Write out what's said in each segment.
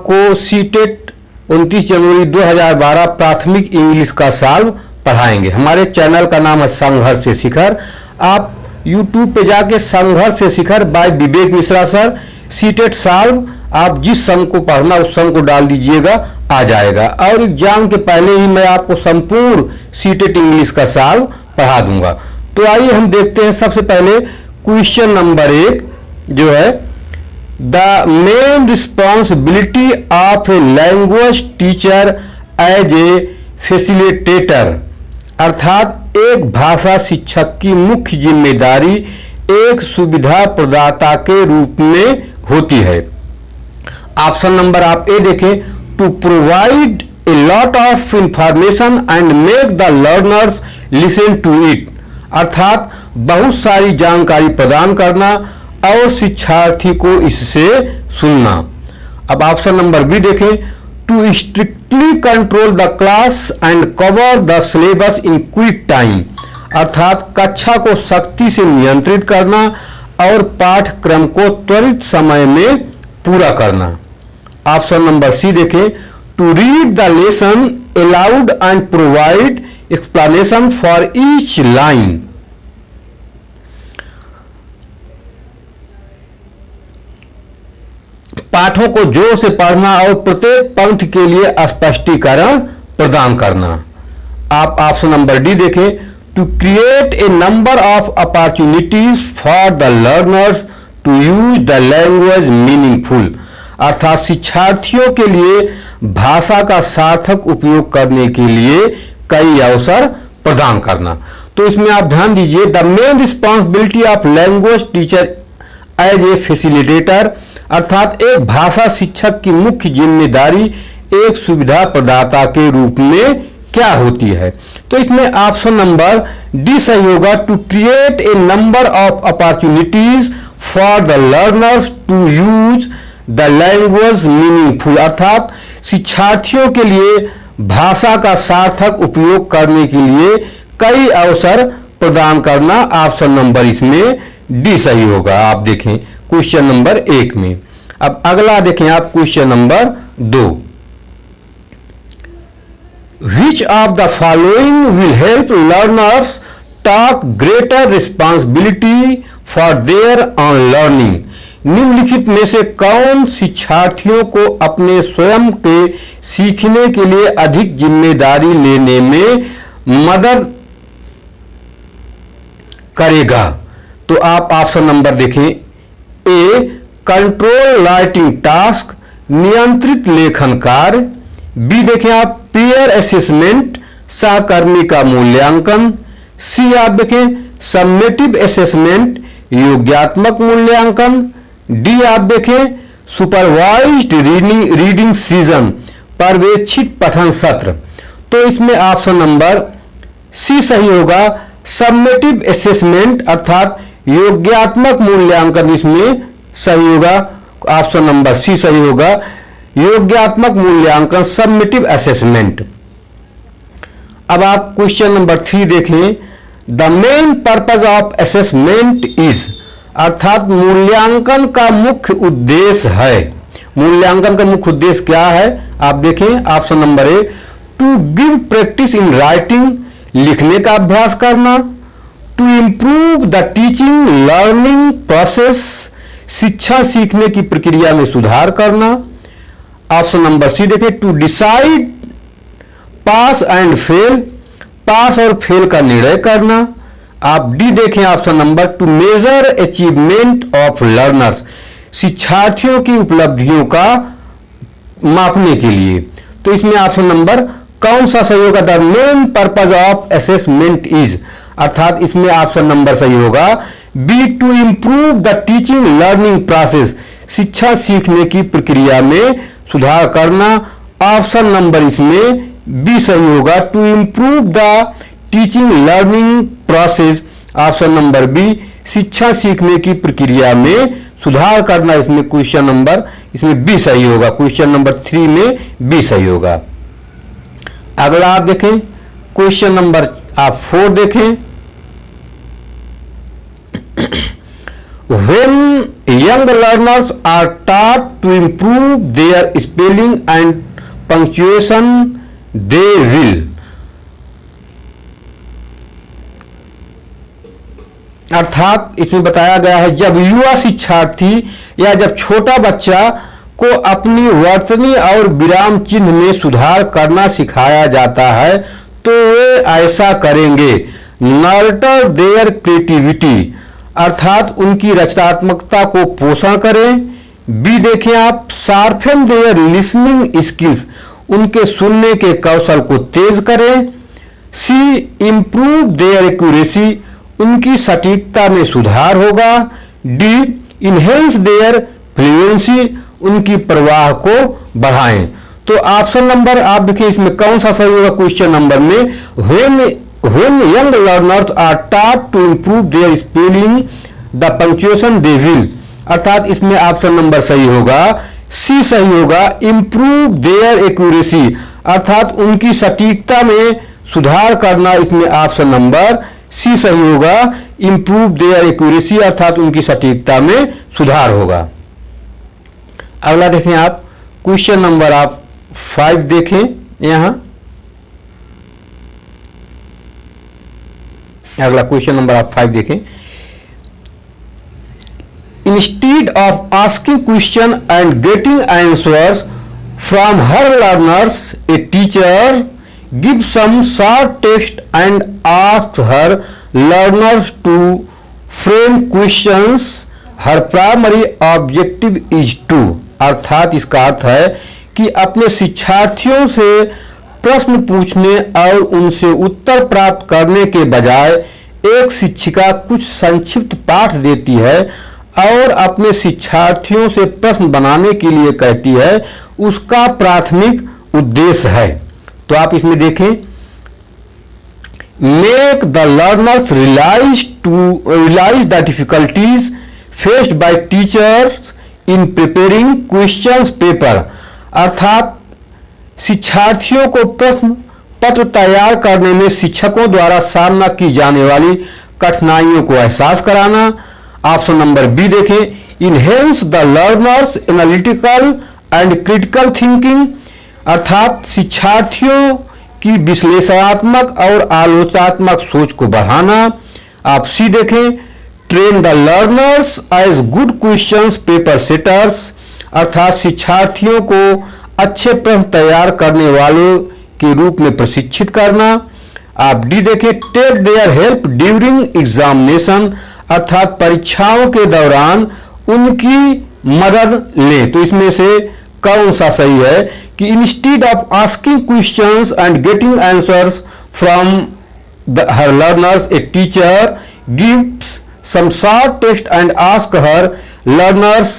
को सीटेट 29 जनवरी 2012 प्राथमिक इंग्लिश का सॉल्व पढ़ाएंगे। हमारे चैनल का नाम है संघर्ष से शिखर। आप YouTube पे जाके संघर्ष से शिखर बाय विवेक मिश्रा सर सीटेट सॉल्व, आप जिस संघ को पढ़ना उस संघ को डाल दीजिएगा, आ जाएगा। और एग्जाम के पहले ही मैं आपको संपूर्ण सीटेट इंग्लिश का सॉल्व पढ़ा दूंगा। तो आइए हम देखते हैं। सबसे पहले क्वेश्चन नंबर 1 जो है, the main responsibility of a language teacher as a facilitator, अर्थात एक भाषा शिक्षक की मुख्य जिम्मेदारी एक सुविधा प्रदाता के रूप में होती है। ऑप्शन नंबर आप ए देखें, to provide a lot of information and make the learners listen to it, अर्थात बहुत सारी जानकारी प्रदान करना और शिक्षार्थी को इससे सुनना। अब ऑप्शन नंबर बी देखें, to strictly control the class and cover the syllabus in quick time, अर्थात कक्षा को सख्ती से नियंत्रित करना और पाठ्यक्रम को त्वरित समय में पूरा करना। ऑप्शन नंबर सी देखें, to read the lesson aloud and provide explanation for each line, पाठों को जोर से पढ़ना और प्रत्येक पंक्ति के लिए स्पष्टीकरण प्रदान करना। आप ऑप्शन नंबर डी देखें, to create a number of opportunities for the learners to use the language meaningful, अर्थात शिक्षार्थियों के लिए भाषा का सार्थक उपयोग करने के लिए कई अवसर प्रदान करना। तो इसमें आप ध्यान दीजिए, the main responsibility of language teacher as a facilitator, अर्थात एक भाषा शिक्षक की मुख्य जिम्मेदारी एक सुविधा प्रदाता के रूप में क्या होती है। तो इसमें ऑप्शन नंबर डी सही होगा, to create a number of opportunities for the learners to use the language meaningful, अर्थात शिक्षार्थियों के लिए भाषा का सार्थक उपयोग करने के लिए कई अवसर प्रदान करना। ऑप्शन नंबर इसमें डी सही होगा। आप देखें क्वेश्चन नंबर 1 में। अब अगला देखें आप question number 2, which of the following will help learners take greater responsibility for their own learning, निम्नलिखित में से कौन शिक्षार्थियों को अपने स्वयं के सीखने के लिए अधिक जिम्मेदारी लेने में मदद करेगा। तो आप ऑप्शन नंबर देखें, ए कंट्रोल राइटिंग टास्क, नियंत्रित लेखन कार्य, बी देखें आप पीयर असेसमेंट, सहकर्मी का मूल्यांकन, सी आप देखें समेटिव असेसमेंट, योग्यात्मक मूल्यांकन, डी आप देखें सुपरवाइज्ड रीडिंग सीजन, पर्यवेक्षित पठन सत्र। तो इसमें ऑप्शन नंबर सी सही होगा, समेटिव असेसमेंट अर्थात योग्यात्मक मूल्यांकन इसमें सही होगा। ऑप्शन नंबर सी सही होगा, योग्यात्मक मूल्यांकन समेटिव असेसमेंट। अब आप क्वेश्चन नंबर 3 देखें, the main purpose of assessment is, अर्थात मूल्यांकन का मुख्य उद्देश्य है। मूल्यांकन का मुख्य उद्देश्य क्या है आप देखें। Option number A, to give practice in writing, लिखने का अभ्यास करना, to improve the teaching learning process, शिक्षा सीखने की प्रक्रिया में सुधार करना। ऑप्शन नंबर सी देखें, to decide pass and fail, pass और फेल का निर्णय करना। आप डी देखें option number, to measure achievement of learners, शिक्षार्थियों की उपलब्धियों का मापने के लिए। तो इसमें ऑप्शन नंबर कौन सा सही होगा, the main purpose of assessment is, अर्थात इसमें ऑप्शन नंबर सही होगा B, to improve the teaching learning process, शिक्षा सीखने की प्रक्रिया में सुधार करना। ऑप्शन नंबर इसमें बी सही होगा, to improve the teaching learning process. Option number B, शिक्षा सीखने की प्रक्रिया में सुधार करना। इसमें क्वेश्चन नंबर इसमें बी सही होगा। क्वेश्चन नंबर 3 में बी सही होगा। अगला आप देखें क्वेश्चन नंबर आप 4 देखें, When young learners are taught to improve their spelling and punctuation, they will. अर्थात इसमें बताया गया है जब युवा शिक्षार्थी या जब छोटा बच्चा को अपनी वर्तनी और विराम चिन्ह में सुधार करना सिखाया जाता है तो वे ऐसा करेंगे। नर्टर देयर क्रिएटिविटी अर्थात उनकी रचनात्मकता को पोषण करें। बी देखें आप, शार्पन देयर लिसनिंग स्किल्स उनके सुनने के कौशल को तेज करें। सी इंप्रूव देयर एक्यूरेसी उनकी सटीकता में सुधार होगा। डी इनहेंस देयर फ्लुएंसी उनकी प्रवाह को बढ़ाएं। तो ऑप्शन नंबर आप देखिए इसमें कौन सा सही होगा क्वेश्चन नंबर में, when young learners are taught to improve their spelling the punctuation they will, अर्थात इसमें ऑप्शन नंबर सही होगा, सी सही होगा, improve their accuracy अर्थात उनकी सटीकता में सुधार करना, इसमें ऑप्शन नंबर सी सही होगा, improve their accuracy अर्थात उनकी सटीकता में सुधार होगा। अगला देखें आप क्वेश्चन नंबर आप 5 देखें यहां, अगला क्वेश्चन नंबर आप 5 देखें। Instead of asking question and getting answers from her learners a teacher give some short text and ask her learners to frame questions, her primary objective is to अर्थात इसका अर्थ है कि अपने शिक्षार्थियों से प्रश्न पूछने और उनसे उत्तर प्राप्त करने के बजाय एक शिक्षिका कुछ संक्षिप्त पाठ देती है और अपने शिक्षार्थियों से प्रश्न बनाने के लिए कहती है, उसका प्राथमिक उद्देश्य है। तो आप इसमें देखें, make the learners realize the difficulties faced by teachers in preparing questions paper अर्थात शिक्षार्थियों को प्रश्न पत्र तैयार करने में शिक्षकों द्वारा सामना की जाने वाली कठिनाइयों को एहसास कराना। ऑप्शन नंबर बी देखें, enhance the learners analytical and critical thinking अर्थात शिक्षार्थियों की विश्लेषणात्मक और आलोचनात्मक सोच को बढ़ाना। आप सी देखें, train the learners as good questions paper setters अर्थात शिक्षार्थियों को अच्छे प्रश्न तैयार करने वालों के रूप में प्रशिक्षित करना। आप डी देखें, take their help during examination अर्थात परीक्षाओं के दौरान उनकी मदद ले। तो इसमें से कौन सा सही है कि instead of asking questions and getting answers from her learners a teacher gives some short text and ask her learners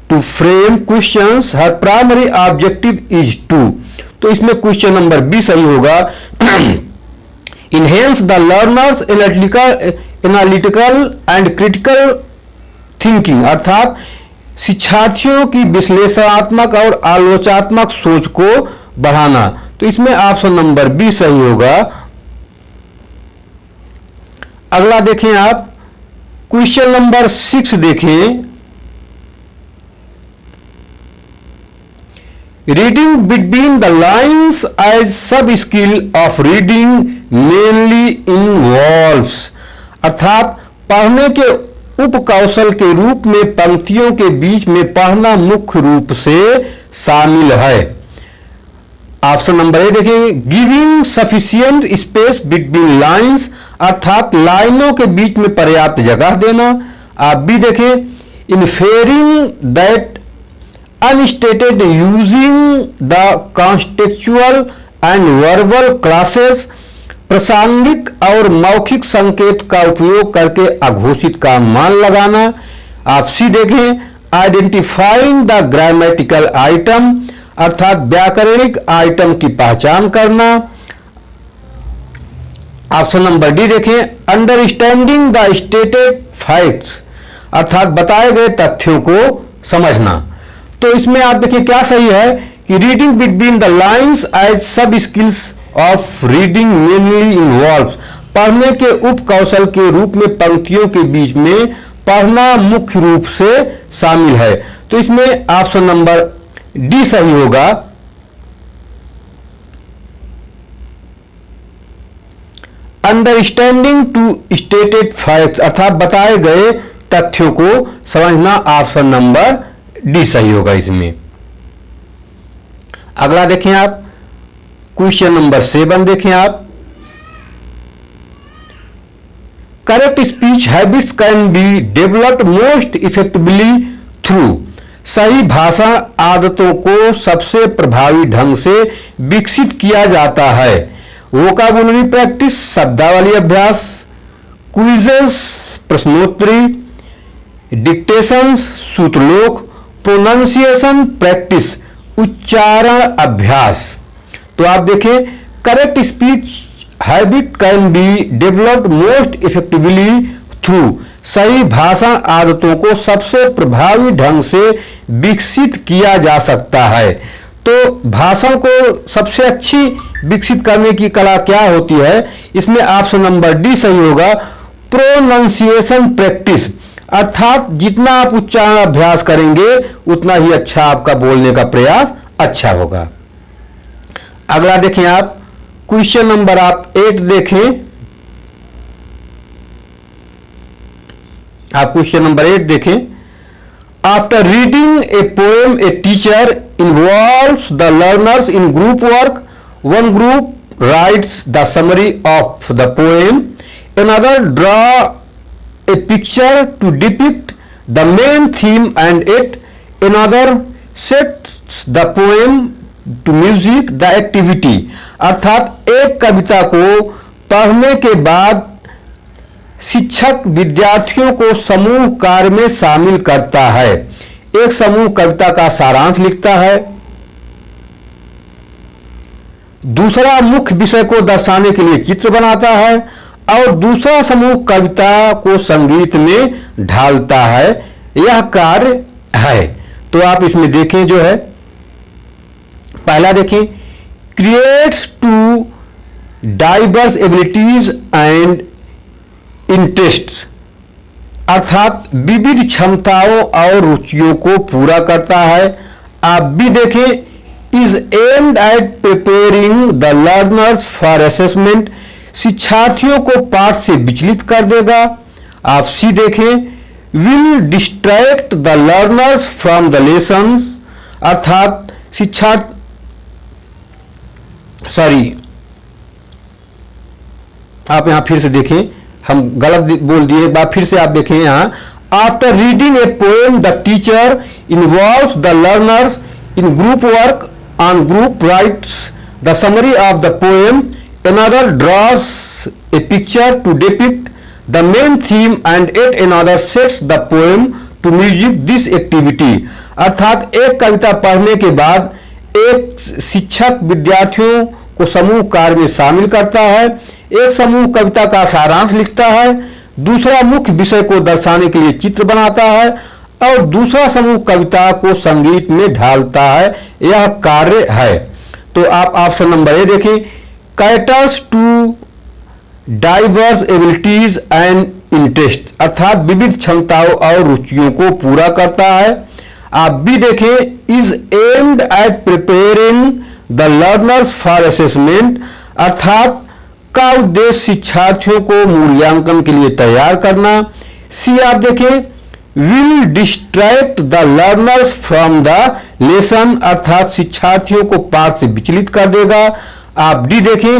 to frame questions, her primary objective is to. तो इसमें क्वेश्चन नंबर बी सही होगा, enhance the learners analytical and critical thinking अर्थात शिक्षार्थियों की विश्लेषणात्मक और आलोचनात्मक सोच को बढ़ाना। तो इसमें ऑप्शन नंबर बी सही होगा। अगला देखें आप क्वेश्चन नंबर 6 देखें, reading between the lines as sub skill of reading mainly involves अर्थात पढ़ने के उप कौशल के रूप में पंक्तियों के बीच में पढ़ना मुख्य रूप से शामिल है। ऑप्शन नंबर ए देखें, giving sufficient space between lines अर्थात लाइनों के बीच में पर्याप्त जगह देना। आप भी देखें, inferring that unstated using the contextual and verbal clues प्रासंगिक और मौखिक संकेत का उपयोग करके अघोषित का मान लगाना। आप सी देखें, आइडेंटिफाइंग द ग्रामेटिकल आइटम अर्थात व्याकरणिक आइटम की पहचान करना। ऑप्शन नंबर डी देखें, अंडरस्टैंडिंग द स्टेटेड फैक्ट्स अर्थात बताए गए तथ्यों को समझना। तो इसमें आप देखिए क्या सही है कि reading between the lines as sub skills of reading mainly involves पढ़ने के उप कौशल के रूप में पंक्तियों के बीच में पढ़ना मुख्य रूप से शामिल है। तो इसमें ऑप्शन नंबर डी सही होगा। अंडरस्टैंडिंग टू स्टेटेड फैक्ट्स अर्थात बताए गए तथ्यों को समझना, ऑप्शन नंबर डी सही होगा इसमें। अगला देखें आप, क्वेश्चन नंबर 7 देखें आप। Correct speech habits can be developed most effectively through. सही भाषण आदतों को सबसे प्रभावी ढंग से विकसित किया जाता है। वोकैबुलरी प्रैक्टिस शब्दावली अभ्यास, क्विज़ेस प्रश्नोत्तरी, डिक्टेशन सूत्रलोक, प्रोनाउंसिएशन प्रैक्टिस उच्चारण अभ्यास। तो आप देखें, correct speech habit can be developed most effectively through. सही भाषण आदतों को सबसे प्रभावी ढंग से विकसित किया जा सकता है। तो भाषण को सबसे अच्छी विकसित करने की कला क्या होती है, इसमें ऑप्शन नंबर डी सही होगा। प्रोनाउंसिएशन प्रैक्टिस अर्थात जितना आप उच्चारण अभ्यास करेंगे उतना ही अच्छा आपका बोलने का प्रयास अच्छा होगा। अगला देखें आप, क्वेश्चन नंबर आप 8 देखें। आप क्वेश्चन नंबर 8 देखें। After reading a poem a teacher involves the learners in group work. One group rights the summary of the poem, another draw a picture to depict the main theme and it, another sets the poem to music the activity। अर्थात एक कविता को पढ़ने के बाद शिक्षक विद्यार्थियों को समूह कार्य में शामिल करता है। एक समूह कविता का सारांश लिखता है, दूसरा मुख्य विषय को दर्शाने के लिए चित्र बनाता है और दूसरा समूह कविता को संगीत में ढालता है। यह कार्य है। तो आप इसमें देखें जो है, पहला देखें, creates to diverse abilities and interests अर्थात विविध क्षमताओं और रुचियों को पूरा करता है। आप भी देखें, is aimed at preparing the learners for assessment शिक्षार्थियों को पाठ से विचलित कर देगा। आप सी देखें, will distract the learners from the lessons अर्थात आप यहां फिर से देखें, हम गलत बोल दिए, एक बार फिर से आप देखें यहां। After reading a poem the teacher involves the learners in group work on group rights the summary of the poem, another draws a picture to depict the main theme and yet another sets the poem to music this activity। अर्थात एक कविता पढ़ने के बाद एक शिक्षक विद्यार्थियों को समूह कार्य में शामिल करता है, एक समूह कविता का सारांश लिखता है, दूसरा मुख्य विषय को दर्शाने के लिए चित्र बनाता है और दूसरा समूह कविता को संगीत में ढालता है। यह कार्य है। तो आप ऑप्शन नंबर ए देखें, caters to diverse abilities and interest अर्थात विविध क्षमताओं और रुचियों को पूरा करता है। आप भी देखें, is aimed at preparing the learners for assessment अर्थात का उद्देश्य शिक्षार्थियों को मूल्यांकन के लिए तैयार करना। सी आप देखें, will distract the learners from the lesson अर्थात शिक्षार्थियों को पाठ से विचलित कर देगा। आप डी देखें,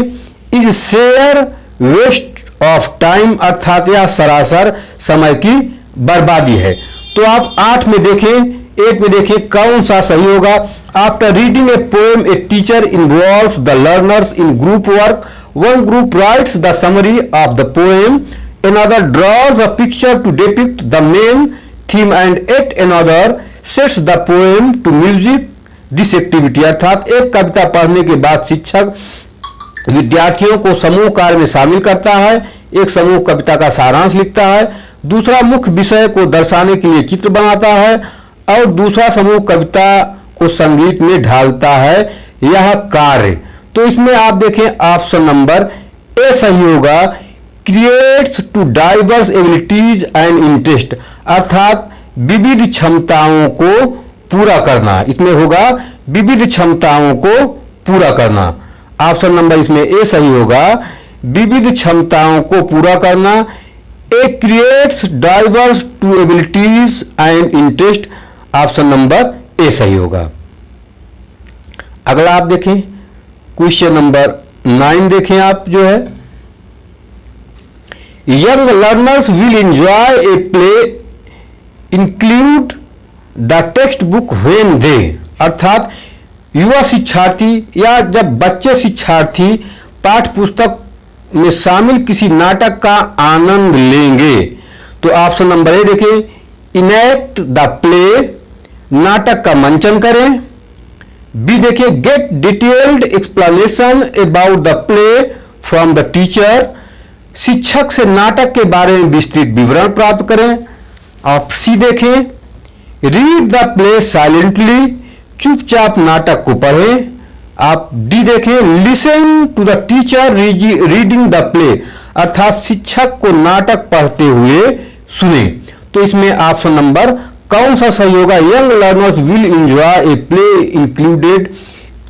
is sheer waste of time अर्थात यह सरासर समय की बर्बादी है। तो आप 8 में देखें, 8 में देखें कौन सा सही होगा। After reading a poem a teacher involves the learners in group work, one group rights the summary of the poem, another draws a picture to depict the main theme and yet another sets the poem to music this activity अर्थात एक कविता पढ़ने के बाद शिक्षक विद्यार्थियों को समूह कार्य में शामिल करता है, एक समूह कविता का सारांश लिखता है, दूसरा मुख्य विषय को दर्शाने के लिए चित्र बनाता है और दूसरा समूह कविता को संगीत में ढालता है। यह कार्य। तो इसमें आप देखें ऑप्शन नंबर ए सही होगा। Creates to diverse abilities and interest, अर्थात विविध क्षमताओं को पूरा करना। इसमें होगा विविध क्षमताओं को पूरा करना। ऑप्शन नंबर इसमें ए सही होगा, विविध क्षमताओं को पूरा करना। A creates diverse to abilities and interest, option number A सही होगा। अगला आप देखें क्वेश्चन नंबर 9 देखें आप जो है, young learners will enjoy a play include the text book when they, अर्थात युवा शिक्षार्थी या जब बच्चे शिक्षार्थी पाठ्य पुस्तक में शामिल किसी नाटक का आनंद लेंगे। तो ऑप्शन नंबर ए देखें, इनैक्ट द प्ले, नाटक का मंचन करें। बी देखिए, get detailed explanation about the play from the teacher, शिक्षक से नाटक के बारे में विस्तृत विवरण प्राप्त करें। आप सी देखें, रीड द प्ले साइलेंटली, चुपचाप नाटक को पढ़ें। आप डी देखें, listen to the teacher reading the play, अर्थात शिक्षक को नाटक पढ़ते हुए सुने। तो इसमें ऑप्शन नंबर कौन सा सही होगा? Young learners will enjoy a play included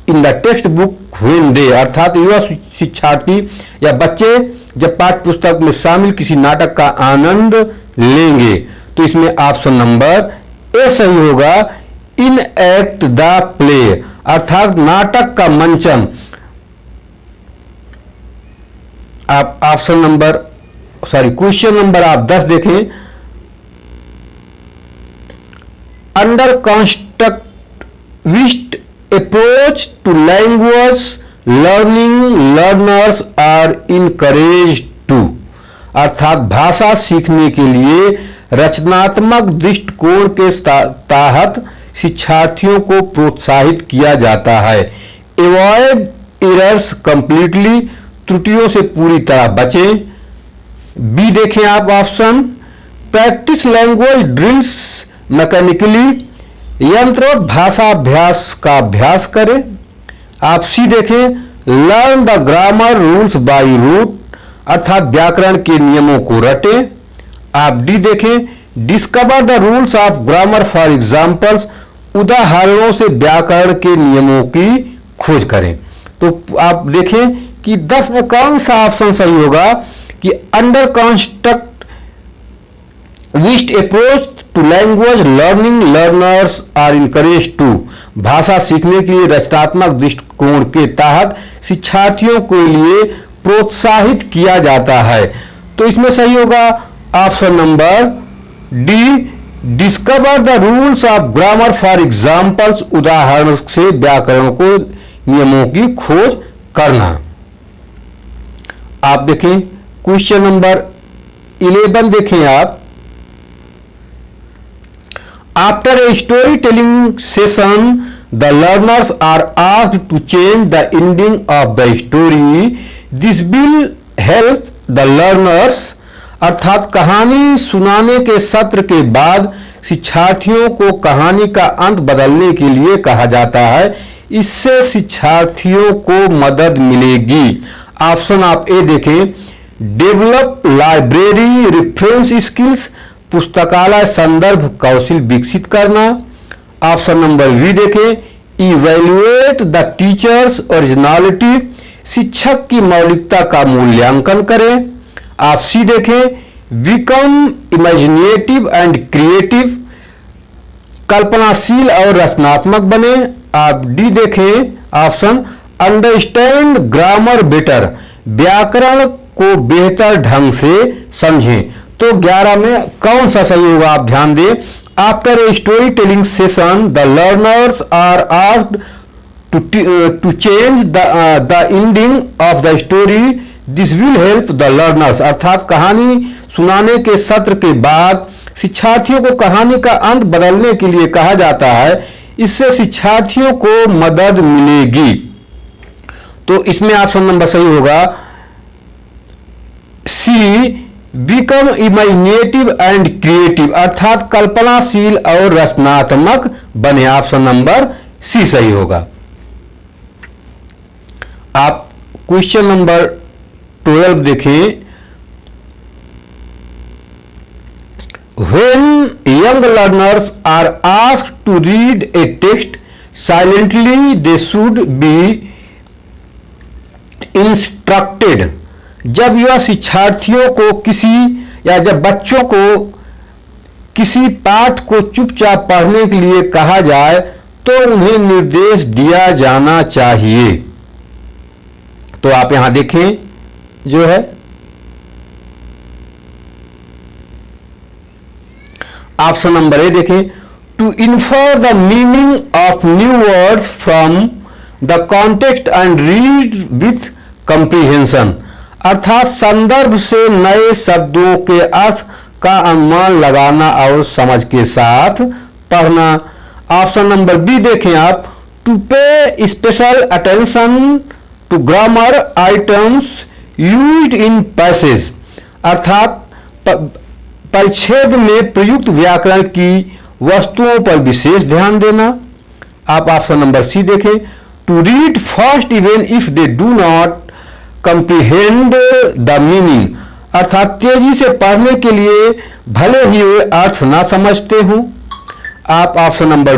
in the text book when they, अर्थात युवा शिक्षार्थी या बच्चे जब पाठ्य पुस्तक में शामिल किसी नाटक का आनंद लेंगे। तो इसमें ऑप्शन नंबर ए सही होगा, इन एक्ट द प्ले, अर्थात नाटक का मंचन। आप ऑप्शन नंबर क्वेश्चन नंबर आप 10 देखें, under constructivist approach to language learning learners are encouraged to, अर्थात भाषा सीखने के लिए रचनात्मक दृष्टिकोण के तहत शिक्षार्थियों को प्रोत्साहित किया जाता है। अवॉइड एरर्स कंप्लीटली, त्रुटियों से पूरी तरह बचें। बी देखें आप option, practice language drills mechanically, यंत्रवत भाषा अभ्यास का अभ्यास करें। आप सी देखें, learn the grammar rules by rote, अर्थात व्याकरण के नियमों को रटें। आप डी देखें, discover the rules of grammar for examples, उदाहरणों से व्याकरण के नियमों की खोज करें। तो आप देखें कि 10 में कौन सा ऑप्शन सही होगा कि under constructivist approach to language learning learners are encourage to, भाषा सीखने के लिए रचनात्मक दृष्टिकोण के तहत शिक्षार्थियों के लिए प्रोत्साहित किया जाता है। तो इसमें सही होगा option number D, discover the rules of grammar for examples, उदाहरण से व्याकरण को नियमों की खोज करना। आप देखें क्वेश्चन नंबर 11 देखें आप, after a story telling session the learners are asked to change the ending of the story, this will help the learners, अर्थात कहानी सुनाने के सत्र के बाद शिक्षार्थियों को कहानी का अंत बदलने के लिए कहा जाता है, इससे शिक्षार्थियों को मदद मिलेगी। ऑप्शन आप ए देखें, डेवलप लाइब्रेरी रेफरेंस स्किल्स, पुस्तकालय संदर्भ कौशल विकसित करना। ऑप्शन नंबर बी देखें, इवैल्यूएट द टीचर्स ओरिजिनलिटी, शिक्षक की मौलिकता का मूल्यांकन करें। आप सी देखें, बिकम इमेजिनेटिव एंड क्रिएटिव, कल्पनाशील और रचनात्मक बने। आप डी देखें ऑप्शन, अंडरस्टैंड ग्रामर बेटर, व्याकरण को बेहतर ढंग से समझें। तो 11 में कौन सा सही होगा आप ध्यान दें, after a story telling session the learners are asked to change the ending of the story, this will help the learners, अर्थात कहानी सुनाने के सत्र के बाद शिक्षार्थियों को कहानी का अंत बदलने के लिए कहा जाता है, इससे शिक्षार्थियों को मदद मिलेगी। तो इसमें ऑप्शन नंबर सही होगा सी, बिकम इमेजिनेटिव एंड क्रिएटिव, अर्थात कल्पनाशील और रचनात्मक बने। ऑप्शन नंबर सी सही होगा। आप क्वेश्चन नंबर 12 देखें, When young learners are asked to read a text silently, they should be instructed. जब यह शिक्षार्थियों को किसी या जब बच्चों को किसी पाठ को चुपचाप पढ़ने के लिए कहा जाए तो उन्हें निर्देश दिया जाना चाहिए। तो आप यहां देखें जो है ऑप्शन नंबर ए देखें, to infer the meaning of new words from the context and read with comprehension, अर्थात संदर्भ से नए शब्दों के अर्थ का अनुमान लगाना और समझ के साथ पढ़ना। ऑप्शन नंबर बी देखें आप, to pay special attention to grammar items used in passage, अर्थात परिच्छेद में प्रयुक्त व्याकरण की वस्तुओं पर विशेष ध्यान देना। आप ऑप्शन नंबर सी देखें, to read first even if they do not comprehend the meaning, अर्थात तेजी से पढ़ने के लिए भले ही वे अर्थ ना समझते हों। आप ऑप्शन नंबर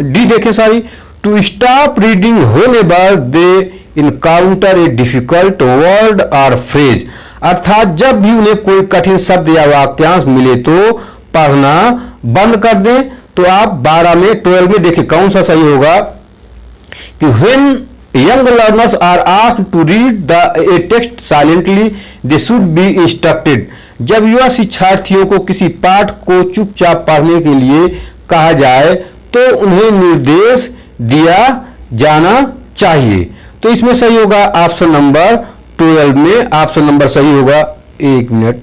डी देखें sorry, to stop reading whenever they encounter a difficult word और फ्रेज, अर्थात जब भी उन्हें कोई कठिन शब्द या वाक्यांश मिले तो पढ़ना बंद कर दें। तो आप 12 में देखिए कौन सा सही होगा कि when young learners are asked to read a text silently they should be instructed, जब युवा शिक्षार्थियों को किसी पाठ को चुपचाप पढ़ने के लिए कहा जाए तो उन्हें निर्देश दिया जाना चाहिए। तो इसमें सही होगा ऑप्शन नंबर 12 में, ऑप्शन नंबर सही होगा, एक मिनट,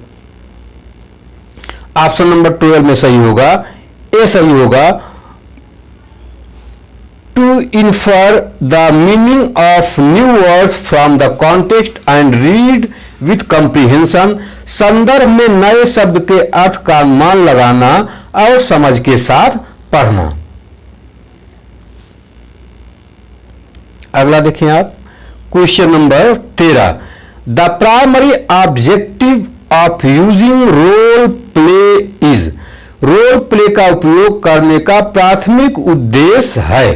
ऑप्शन नंबर 12 में सही होगा, ए सही होगा, to infer the meaning of new words from the context and read with comprehension, संदर्भ में नए शब्द के अर्थ का अनुमान लगाना और समझ के साथ पढ़ना। अगला देखें आप, question number 13, the primary objective of using role play is, role play का उपयोग करने का प्राथमिक उद्देश्य है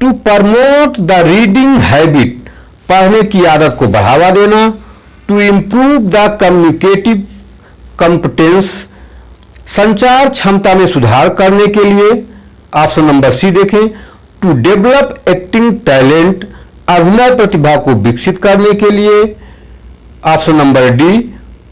to promote the reading habit, पढ़ने की आदत को बढ़ावा देना, to improve the communicative competence, संचार क्षमता में सुधार करने के लिए। ऑप्शन नंबर सी देखें, टू डेवलप एक्टिंग टैलेंट, अभिनय प्रतिभा को विकसित करने के लिए। Option number D,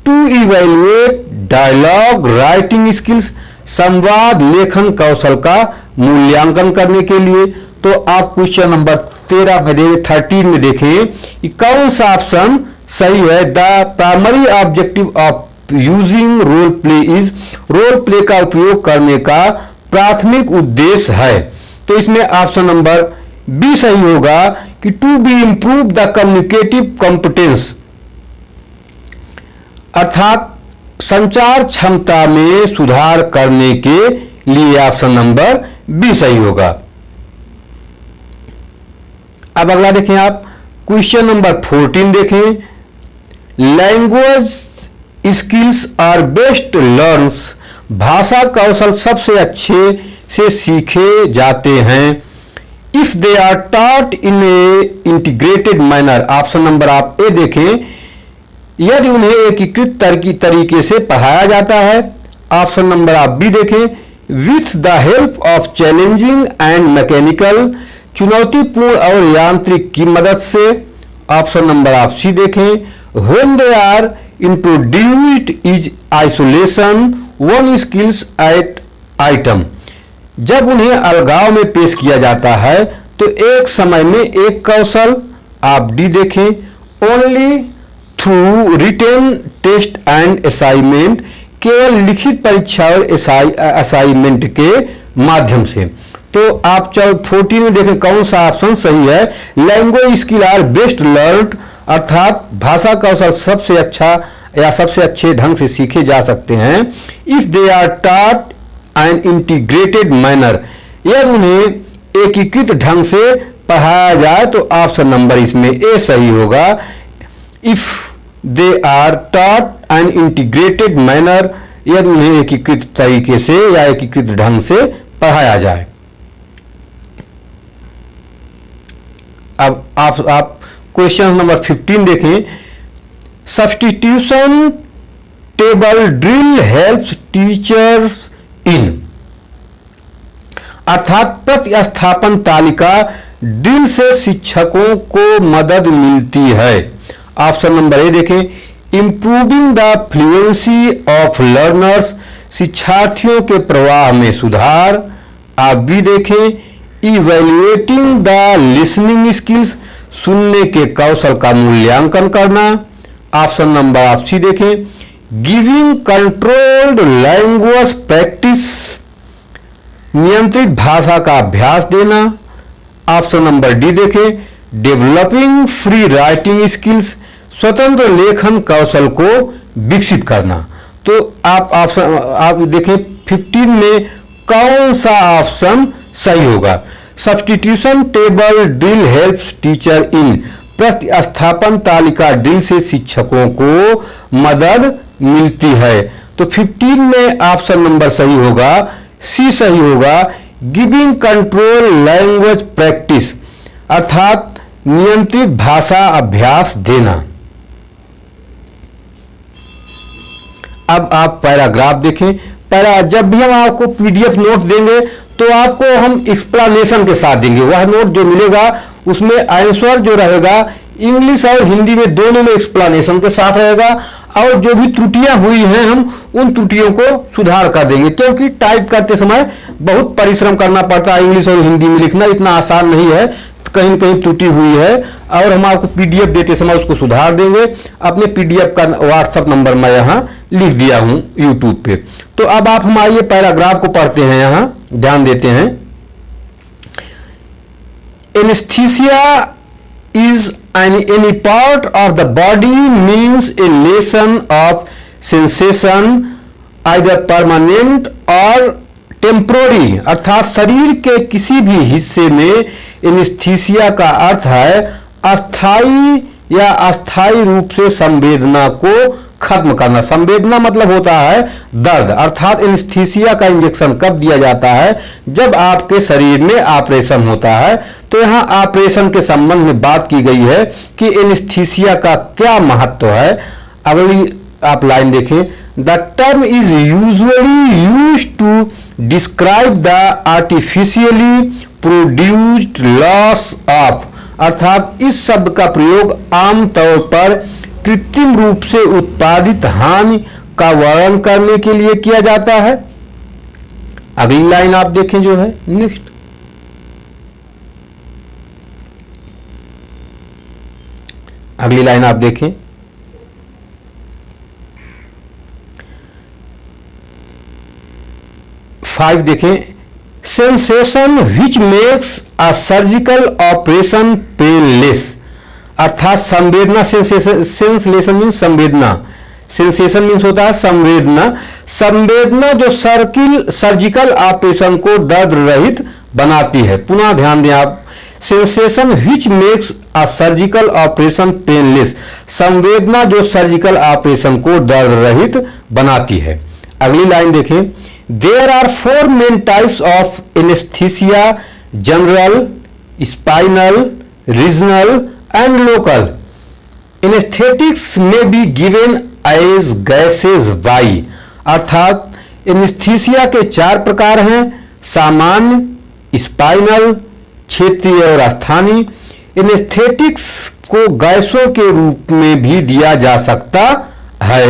to evaluate dialogue writing skills, संवाद लेखन कौशल का मूल्यांकन करने के लिए। तो आप क्वेश्चन नंबर 13 में देखें कि कौन सा ऑप्शन सही है। The primary objective of using role play is, role play का उपयोग करने का प्राथमिक उद्देश्य है। तो इसमें ऑप्शन नंबर बी सही होगा कि to be improve the communicative competence, अर्थात संचार क्षमता में सुधार करने के लिए ऑप्शन नंबर बी सही होगा। अब अगला देखें आप, क्वेश्चन नंबर 14 देखें, language skills are best learns, भाषा कौशल सबसे अच्छे से सीखे जाते हैं if they are taught in a integrated manner. Option number आप ए देखें, यदि उन्हें एकीकृत तरीके से पढ़ाया जाता है। ऑप्शन नंबर आप बी देखें, with the help of challenging and mechanical, चुनौतीपूर्ण और यांत्रिक की मदद से। ऑप्शन नंबर आप सी देखें, when they are introduced is isolation one skills at item, जब उन्हें अलगाव में पेश किया जाता है तो एक समय में एक कौशल। आप डी देखें, only through written test and assignment, केवल लिखित परीक्षा और असाइनमेंट के माध्यम से। तो आप 14 में देखें कौन सा ऑप्शन सही है। Language skill are best learned, अर्थात भाषा कौशल सबसे अच्छा या सबसे अच्छे ढंग से सीखे जा सकते हैं if they are taught an integrated manner, यदि उन्हें एकीकृत ढंग से पढ़ाया जाए। तो ऑप्शन नंबर इसमें ए सही होगा, if they are taught an integrated manner, यदि उन्हें एकीकृत तरीके से या एकीकृत ढंग से पढ़ाया जाए। अब आप क्वेश्चन नंबर 15 देखें। Substitution table drill helps teachers in, अर्थात प्रतिस्थापन तालिका ड्रिल से शिक्षकों को मदद मिलती है। ऑप्शन नंबर ए देखें, improving the fluency of learners, शिक्षार्थियों के प्रवाह में सुधार। आप भी देखें, इवैल्यूएटिंग द लिसनिंग स्किल्स, सुनने के कौशल का मूल्यांकन करना। ऑप्शन नंबर आप सी देखें, गिविंग कंट्रोल्ड लैंग्वेज प्रैक्टिस, नियंत्रित भाषा का अभ्यास देना। ऑप्शन नंबर डी देखें, डेवलपिंग फ्री राइटिंग स्किल्स, स्वतंत्र लेखन कौशल को विकसित करना। तो आप देखें 15 में कौन सा ऑप्शन सही होगा। Substitution table drill helps teacher इन, प्रतिस्थापन तालिका ड्रिल से शिक्षकों को मदद मिलती है। तो 15 में ऑप्शन नंबर सही होगा, सी सही होगा, गिविंग कंट्रोल लैंग्वेज प्रैक्टिस, अर्थात नियंत्रित भाषा अभ्यास देना। अब आप पैराग्राफ देखें। जब भी हम आपको पीडीएफ नोट देंगे तो आपको हम एक्सप्लेनेशन के साथ देंगे। वह नोट जो मिलेगा उसमें आंसर जो रहेगा इंग्लिश और हिंदी में दोनों में एक्सप्लेनेशन के साथ रहेगा, और जो भी त्रुटियां हुई हैं हम उन त्रुटियों को सुधार कर देंगे, क्योंकि टाइप करते समय बहुत परिश्रम करना पड़ता है। इंग्लिश और हिंदी में लिखना इतना आसान नहीं है, कहीं न कहीं त्रुटि हुई है, और हम आपको पीडीएफ देते समय उसको सुधार देंगे। अपने पीडीएफ का व्हाट्सएप नंबर मैं यहाँ लिख दिया हूँ यूट्यूब पे। तो अब आप हम आइए पैराग्राफ को पढ़ते हैं, यहाँ ध्यान देते हैं। Anaesthesia is any part of the body means a lesson of sensation either permanent or temporary, अर्थात शरीर के किसी भी हिस्से में एनेस्थीसिया का अर्थ है अस्थाई या अस्थाई रूप से संवेदना को खत्म करना। संवेदना मतलब होता है दर्द, अर्थात एनेस्थीसिया का इंजेक्शन कब दिया जाता है, जब आपके शरीर में ऑपरेशन होता है। तो यहाँ ऑपरेशन के संबंध में बात की गई है कि एनेस्थीसिया का क्या महत्व है। अगली आप लाइन देखें, the term is usually used to describe the artificially produced loss of, अर्थात इस शब्द का प्रयोग आमतौर पर कृत्रिम रूप से उत्पादित हानि का वर्णन करने के लिए किया जाता है। अगली लाइन आप देखें जो है नेक्स्ट, अगली लाइन आप देखें, फाइव देखें, sensation which makes a surgical operation painless, अर्थात संवेदना। सेंसेशन मीन्स संवेदना, सेंसेशन मीन्स होता है संवेदना। संवेदना जो सर्जिकल ऑपरेशन को दर्द रहित बनाती है। पुनः ध्यान दें आप, sensation which makes a surgical operation painless, संवेदना जो सर्जिकल ऑपरेशन को दर्द रहित बनाती है। अगली लाइन देखें, there are 4 main types of anaesthesia, general, spinal, regional and local. Anesthetics may be given as gases by, अर्थात एनेस्थीसिया के 4 प्रकार हैं, सामान्य, स्पाइनल, क्षेत्रीय और स्थानीय। एनेस्थेटिक्स को गैसों के रूप में भी दिया जा सकता है।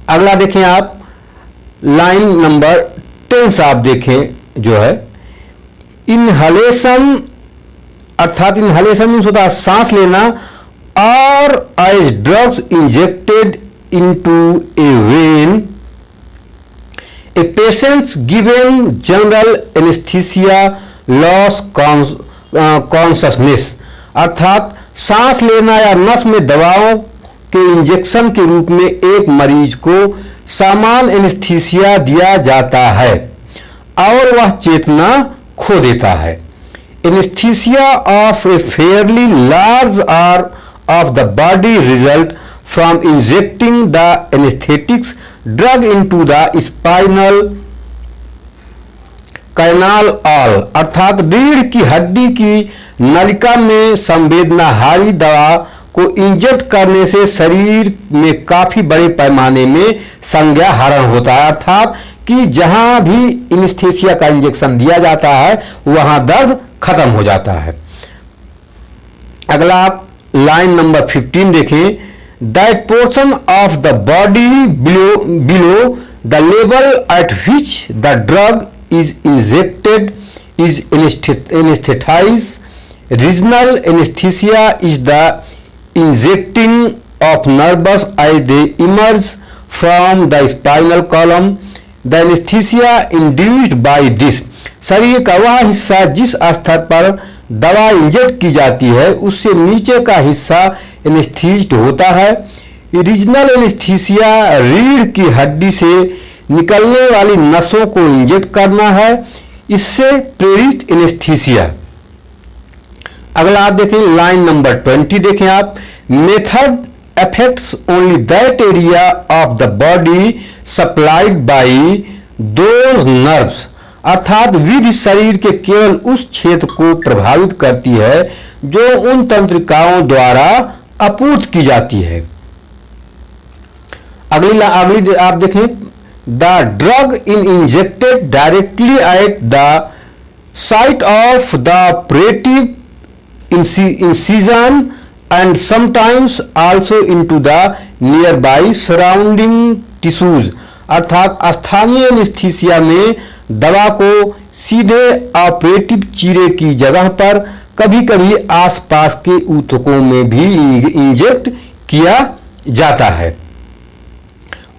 अगला देखें आप, लाइन नंबर 10 आप देखें जो है, इनहलेशन, अर्थात इनहलेशन मीन्स होता है सांस लेना, और as drugs injected into a vein, a patient's given general anaesthesia loss consciousness, अर्थात सांस लेना या नस में दवाओं के इंजेक्शन के रूप में एक मरीज को सामान्य एनेस्थीसिया दिया जाता है और वह चेतना खो देता है। Anesthesia of a fairly large or of the body result from injecting the anesthetics drug into the spinal canal all, अर्थात रीढ़ की हड्डी की नलिका में संवेदनाहारी दवा को इंजेक्ट करने से शरीर में काफी बड़े पैमाने में संज्ञा हरण होता है, अर्थात कि जहां भी एनेस्थीसिया का इंजेक्शन दिया जाता है वहां दर्द खत्म हो जाता है। अगला आप लाइन नंबर 15 देखें, that portion of the body below the level at which the drug is injected is anaesthetise. Regional anaesthesia is the injecting of nerves as they emerge from the spinal column. The anaesthesia induced by this, शरीर का वह हिस्सा जिस स्तर पर दवा inject की जाती है उससे नीचे का हिस्सा एनेस्थीज्ड होता है। रीजनल एनेस्थीसिया रीढ़ की हड्डी से निकलने वाली नसों को इंजेक्ट करना है, इससे प्रेरित एनेस्थीसिया। अगला आप देखें लाइन नंबर 20 देखें आप, method affects only that area of the body supplied by those nerves, अर्थात विधि शरीर के केवल उस क्षेत्र को प्रभावित करती है जो उन तंत्रिकाओं द्वारा आपूर्ति की जाती है। अगली आप देखें, the drug in injected directly at the site of the operative incision and sometimes also into the nearby surrounding tissues, अर्थात स्थानीय एनेस्थीसिया में दवा को सीधे ऑपरेटिव चीरे की जगह पर कभी कभी आसपास के ऊतकों में भी इंजेक्ट किया जाता है।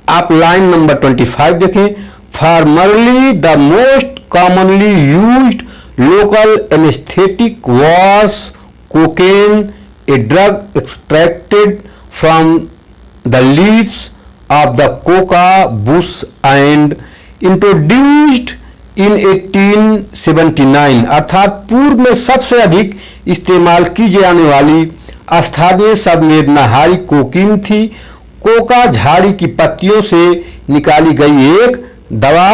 आप लाइन नंबर 25 देखें, formerly the most commonly used local anaesthetic was cocaine, a drug extracted from the leaves of the coca bush and introduced in 1879, अर्थात पूर्व में सबसे अधिक इस्तेमाल की जाने वाली स्थानीय संवेदनाहारी कोकीन थी। कोका झाड़ी की पत्तियों से निकाली गई एक दवा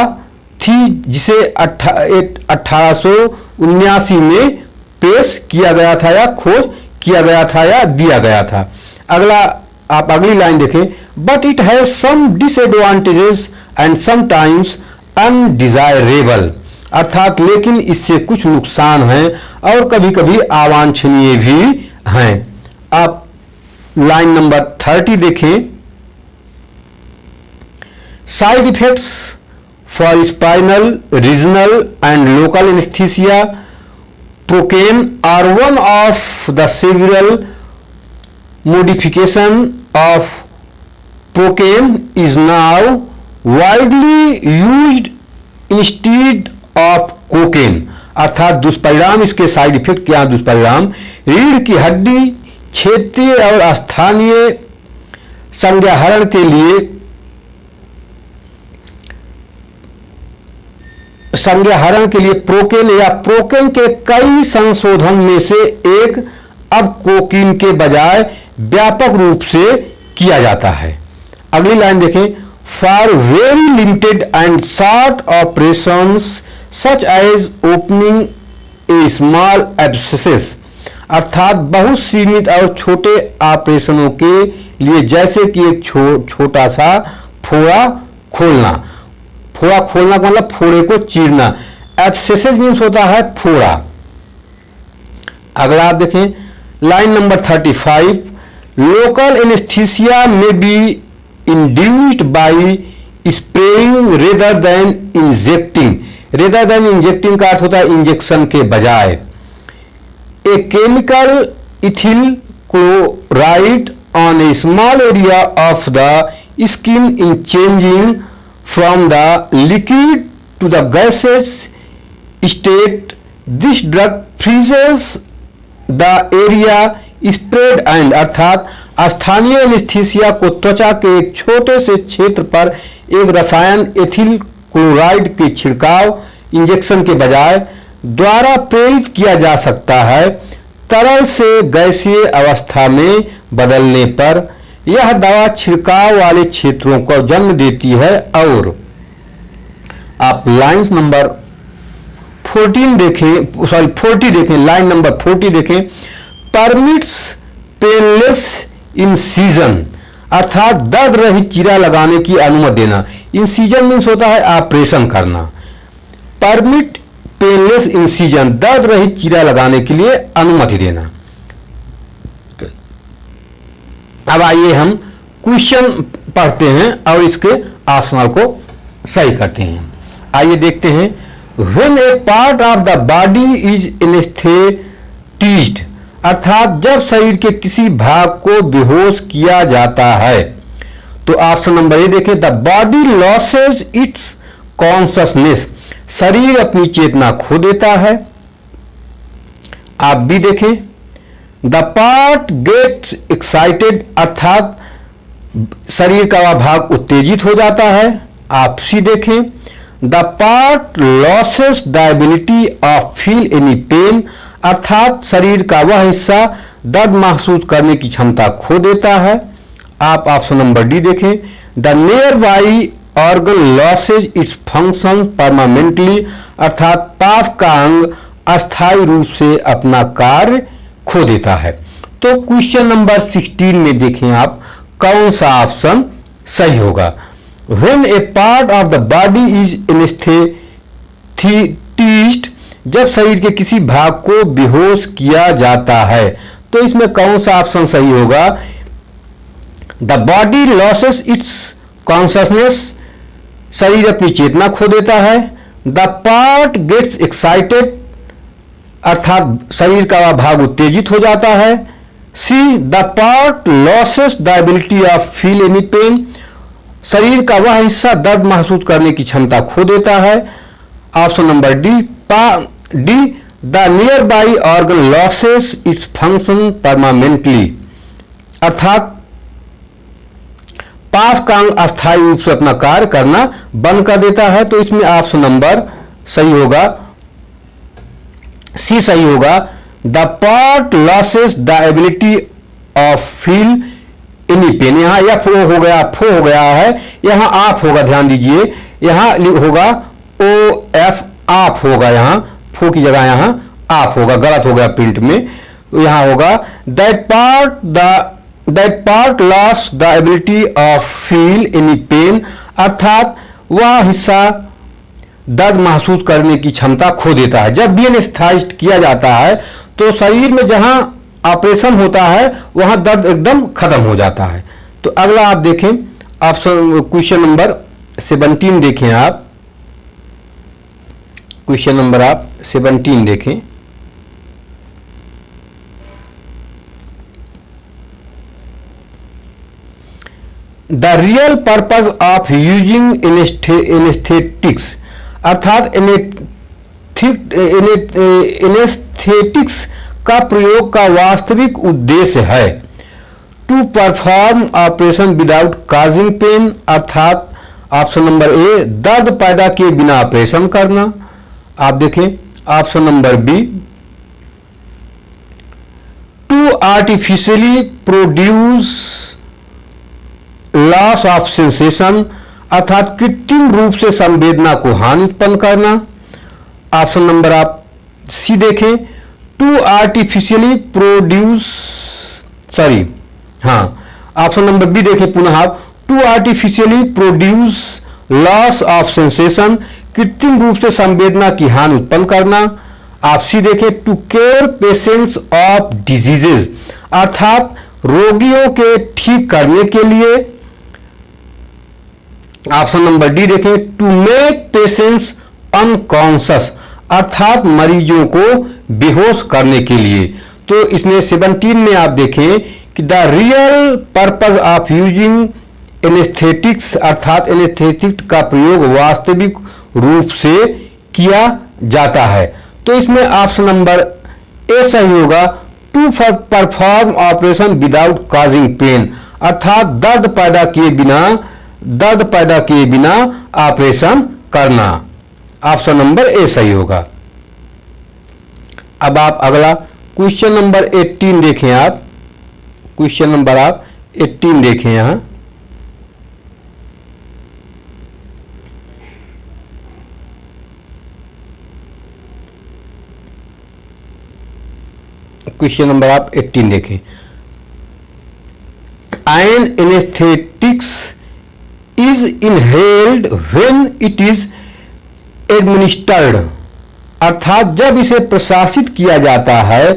थी जिसे 1879 में पेश किया गया था या खोज किया गया था या दिया गया था। अगला आप अगली लाइन देखें, but it has some disadvantages and sometimes undesirable, अर्थात लेकिन इससे कुछ नुकसान हैं और कभी कभी अवांछनीय भी हैं। आप लाइन नंबर 30 देखें, side effects for spinal, regional and local anaesthesia. Procaine are one of the several modification of procaine is now widely used instead of cocaine, अर्थात दुष्परिणाम इसके साइड इफेक्ट क्या दुष्परिणाम, रीढ़ की हड्डी क्षेत्रीय और स्थानीय संज्ञाहरण के लिए प्रोकेन या प्रोकेन के कई संशोधन में से एक अब कोकीन के बजाय व्यापक रूप से किया जाता है। अगली लाइन देखें, for very limited and short operations such as opening a small abscess, अर्थात बहुत सीमित और छोटे ऑपरेशनों के लिए जैसे कि एक छोटा सा फोड़ा खोलना। फोड़ा खोलना का मतलब फोड़े को चीरना। एब्सेसेस मीन्स होता है फोड़ा। अगला आप देखें लाइन नंबर 35, लोकल एनेस्थीसिया में be induced by spraying rather than injecting. Rather than injecting का अर्थ होता है इंजेक्शन के बजाय। A chemical ethyl chloride on A small area of the skin in changing from the liquid to the gaseous state. This drug freezes the area spread and, अर्थात स्थानीय anaesthesia को त्वचा के एक छोटे से क्षेत्र पर एक रसायन एथिल क्लोराइड के छिड़काव इंजेक्शन के बजाय द्वारा प्रेरित किया जा सकता है तरल से गैसीय अवस्था में बदलने पर यह दवा छिड़काव वाले क्षेत्रों को जन्म देती है। और आप लाइन नंबर 14 देखें, 40 देखें, लाइन नंबर 40 देखें। परमिट्स पेनलेस इंसिजन अर्थात दर्द रहित चीरा लगाने की अनुमति देना। इंसिजन मीन्स होता है ऑपरेशन करना। परमिट पेनलेस इंसिजन दर्द रहित चीरा लगाने के लिए अनुमति देना। अब आइए हम क्वेश्चन पढ़ते हैं और इसके ऑप्शनल को सही करते हैं। आइए देखते हैं। When a part of the body is anesthetized अर्थात जब शरीर के किसी भाग को बेहोश किया जाता है, तो ऑप्शन नंबर ए देखें, the body losses it's consciousness शरीर अपनी चेतना खो देता है। आप भी देखें, द पार्ट गेट्स एक्साइटेड अर्थात शरीर का वह भाग उत्तेजित हो जाता है। आप सी देखें, the part loses the ability of feel any pain अर्थात शरीर का वह हिस्सा दर्द महसूस करने की क्षमता खो देता है। आप ऑप्शन नंबर डी देखें, the near by organ losses its function permanently अर्थात पास का अंग अस्थायी रूप से अपना कार्य खो देता है। तो क्वेश्चन नंबर 16 में देखें आप कौन सा ऑप्शन सही होगा। When a part of the body is anesthetized जब शरीर के किसी भाग को बेहोश किया जाता है, तो इसमें कौन सा ऑप्शन सही होगा। The body losses it's consciousness शरीर अपनी चेतना खो देता है। द पार्ट गेट्स एक्साइटेड अर्थात शरीर का वह भाग उत्तेजित हो जाता है। C the part loses the ability of feel any pain शरीर का वह हिस्सा दर्द महसूस करने की क्षमता खो देता है। Option number D the near by organ losses its function permanently अर्थात पास का अंग अस्थायी रूप से अपना कार्य करना बंद कर देता है। तो इसमें ऑप्शन नंबर सही होगा, सी सही होगा। The part loses the ability of feel any pain. यहां एफ हो गया, फो हो गया है, यहां आप होगा, ध्यान दीजिए, यहां होगा ओ एफ आप होगा, यहां फो की जगह यहां आप होगा, गलत हो गया प्रिंट में। यहां होगा that part loss the ability of feel any pain अर्थात वह हिस्सा दर्द महसूस करने की क्षमता खो देता है। जब भी एनेस्थेटाइज्ड किया जाता है तो शरीर में जहां ऑपरेशन होता है वहां दर्द एकदम खत्म हो जाता है। तो अगला आप देखें ऑप्शन क्वेश्चन नंबर 17 देखें आप, क्वेश्चन नंबर आप 17 देखें। The real purpose of using anaesthetics अर्थात एनेस्थेटिक्स का प्रयोग का वास्तविक उद्देश्य है to perform operation without causing pain अर्थात ऑप्शन नंबर ए दर्द पैदा किए बिना ऑपरेशन करना। आप देखें option number B to artificially produce loss of sensation अर्थात कृत्रिम रूप से संवेदना को हानि उत्पन्न करना। ऑप्शन नंबर आप सी देखें to artificially produce option number B देखें पुनः आप to artificially produce loss of sensation कृत्रिम रूप से संवेदना की हानि उत्पन्न करना। आप सी देखें to care patients of diseases अर्थात रोगियों के ठीक करने के लिए। ऑप्शन नंबर डी देखें टू मेक पेशेंट्स अनकॉन्शियस अर्थात मरीजों को बेहोश करने के लिए। तो इसमें 17 में आप देखें कि the real purpose of using anaesthetics अर्थात एनेस्थेटिक का प्रयोग वास्तविक रूप से किया जाता है। तो इसमें ऑप्शन नंबर ए सही होगा to perform operation without causing pain अर्थात दर्द पैदा किए बिना ऑपरेशन करना। ऑप्शन नंबर ए सही होगा। अब आप अगला क्वेश्चन नंबर 18 देखें आप, क्वेश्चन नंबर आप 18 देखें यहां। क्वेश्चन नंबर आप 18 देखें। An anesthetics is inhaled when it is administered, अर्थात जब इसे प्रशासित किया जाता है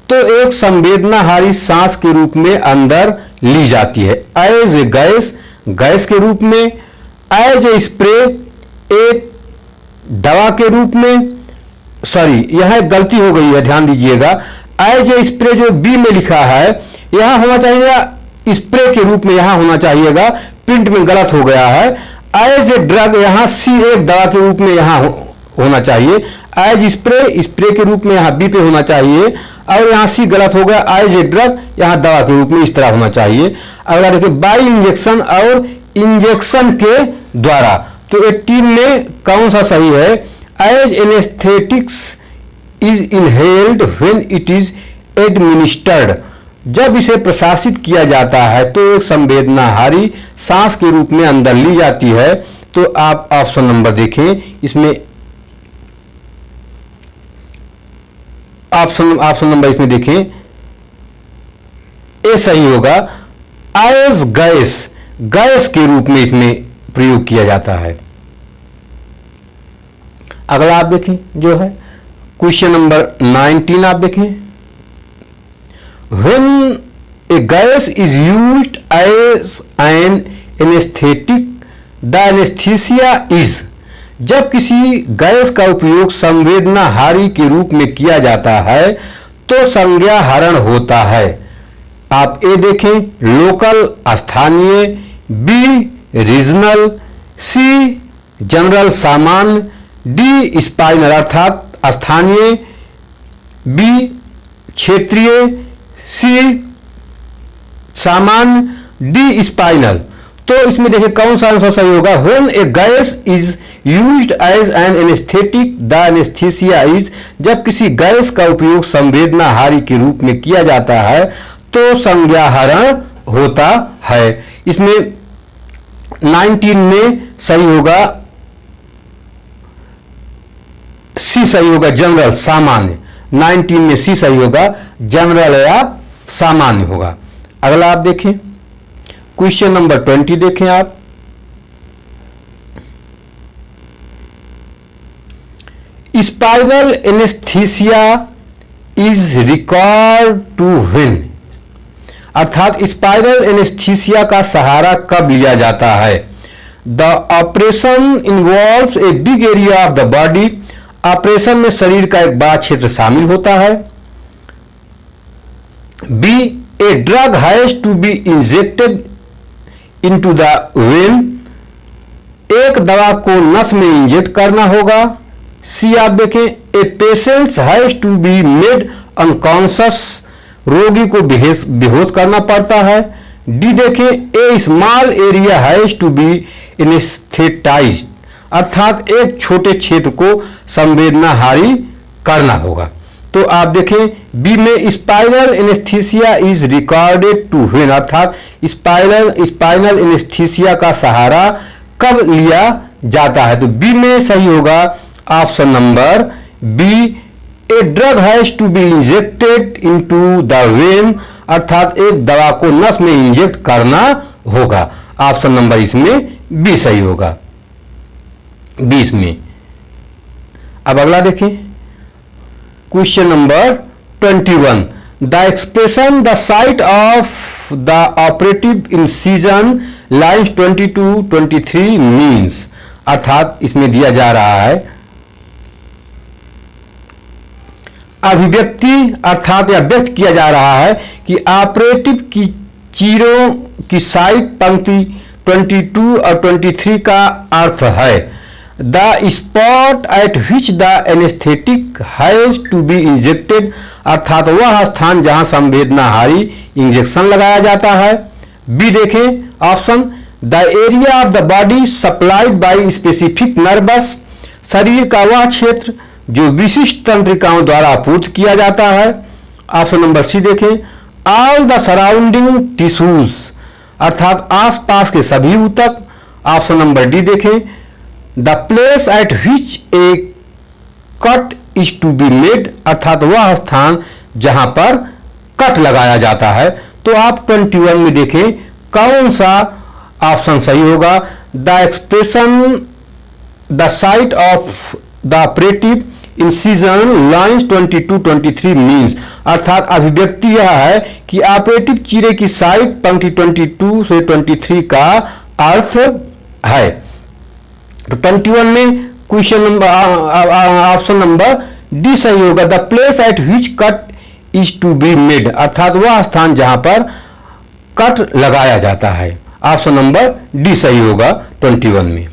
तो एक संवेदनाहारी सांस के रूप में अंदर ली जाती है। एज ए गैस, गैस के रूप में। एज ए स्प्रे, एक दवा के रूप में। सॉरी, यह गलती हो गई है, ध्यान दीजिएगा। एज ए स्प्रे जो बी में लिखा है यहां होना चाहिए स्प्रे के रूप में, यहां होना चाहिएगा, प्रिंट में गलत हो गया है। एज ए ड्रग, यहां सी एक दवा के रूप में यहां होना चाहिए। एज स्प्रे, स्प्रे के रूप में यहां बी पे होना चाहिए, और यहां सी गलत हो गया। एज ए ड्रग यहां दवा के रूप में इस तरह होना चाहिए। अगला देखिए, बाई इंजेक्शन और इंजेक्शन के द्वारा। तो 18 में कौन सा सही है? As anaesthetics is inhaled when it is administered, जब इसे प्रशासित किया जाता है तो एक संवेदनाहारी सांस के रूप में अंदर ली जाती है। तो आप ऑप्शन नंबर देखें, इसमें ऑप्शन नंबर इसमें देखें, ए सही होगा। एज गैस, गैस के रूप में इसमें प्रयोग किया जाता है। अगला आप देखें जो है क्वेश्चन नंबर 19 आप देखें। When a gas is used as an anesthetic, the anesthesia is, जब किसी गैस का उपयोग संवेदनाहारी के रूप में किया जाता है तो संज्ञाहरण होता है। आप ए देखें, लोकल स्थानीय, बी रीजनल, सी जनरल सामान्य, डी स्पाइनल अर्थात स्थानीय, बी क्षेत्रीय, सी सामान्य, डी स्पाइनल। तो इसमें देखिए कौन सा आंसर सही होगा? When a gas is used as an anaesthetic the anaesthesia is, जब किसी गैस का उपयोग संवेदनाहारी के रूप में किया जाता है तो संज्ञाहरण होता है। इसमें 19 में सही होगा, सी सही होगा, जनरल सामान्य। 19 में सी सही होगा, जनरल या सामान्य होगा। अगला आप देखें क्वेश्चन नंबर 20 देखें आप। Spinal anaesthesia is record to when, अर्थात स्पाइनल एनेस्थीसिया का सहारा कब लिया जाता है? The operation involves a big area of the body, operation में शरीर का एक बड़ा क्षेत्र शामिल होता है। B a drug has to be injected into the vein, एक दवा को नस में इंजेक्ट करना होगा। सी आप देखें, a patient has to be made unconscious, रोगी को बेहोश करना पड़ता है। डी देखें, a small area has to be anaesthetised, अर्थात एक छोटे क्षेत्र को संवेदनाहारी करना होगा। तो आप देखें बी में spinal anaesthesia is recorded to when, अर्थात स्पाइनल एनेस्थीसिया का सहारा कब लिया जाता है? तो बी में सही होगा option number B, a drug has to be injected into the vein, अर्थात एक दवा को नस में इंजेक्ट करना होगा। ऑप्शन नंबर इसमें बी सही होगा, 20 में। अब अगला देखें question number 21। The expression the site of the operative incision lines 22-23 means, अर्थात इसमें दिया जा रहा है अभिव्यक्ति, अर्थात यह व्यक्त किया जा रहा है कि ऑपरेटिव की चीरों की साइट पंक्ति 22 और 23 का अर्थ है the spot at which the anaesthetic has to be injected, अर्थात वह स्थान जहां संवेदनाहारी इंजेक्शन लगाया जाता है। बी देखें option, the area of the body supplied by specific nervous, शरीर का वह क्षेत्र जो विशिष्ट तंत्रिकाओं द्वारा आपूर्ति किया जाता है। ऑप्शन नंबर सी देखें, ऑल द सराउंडिंग टिश्यूज, अर्थात आसपास के सभी ऊतक। ऑप्शन नंबर डी देखें, the place at which a cut is to be made, अर्थात वह स्थान जहां पर कट लगाया जाता है। तो आप 21 में देखें कौन सा ऑप्शन सही होगा। The expression the site of the operative incision lines 22-23 means, अर्थात अभिव्यक्ति यह है कि ऑपरेटिव चीरे की साइट पंक्ति 22 से 23 का अर्थ है। तो 21 में question number option number D सही होगा। The place at which cut is to be made, अर्थात वह स्थान जहां पर कट लगाया जाता है। ऑप्शन नंबर डी सही होगा 21 में।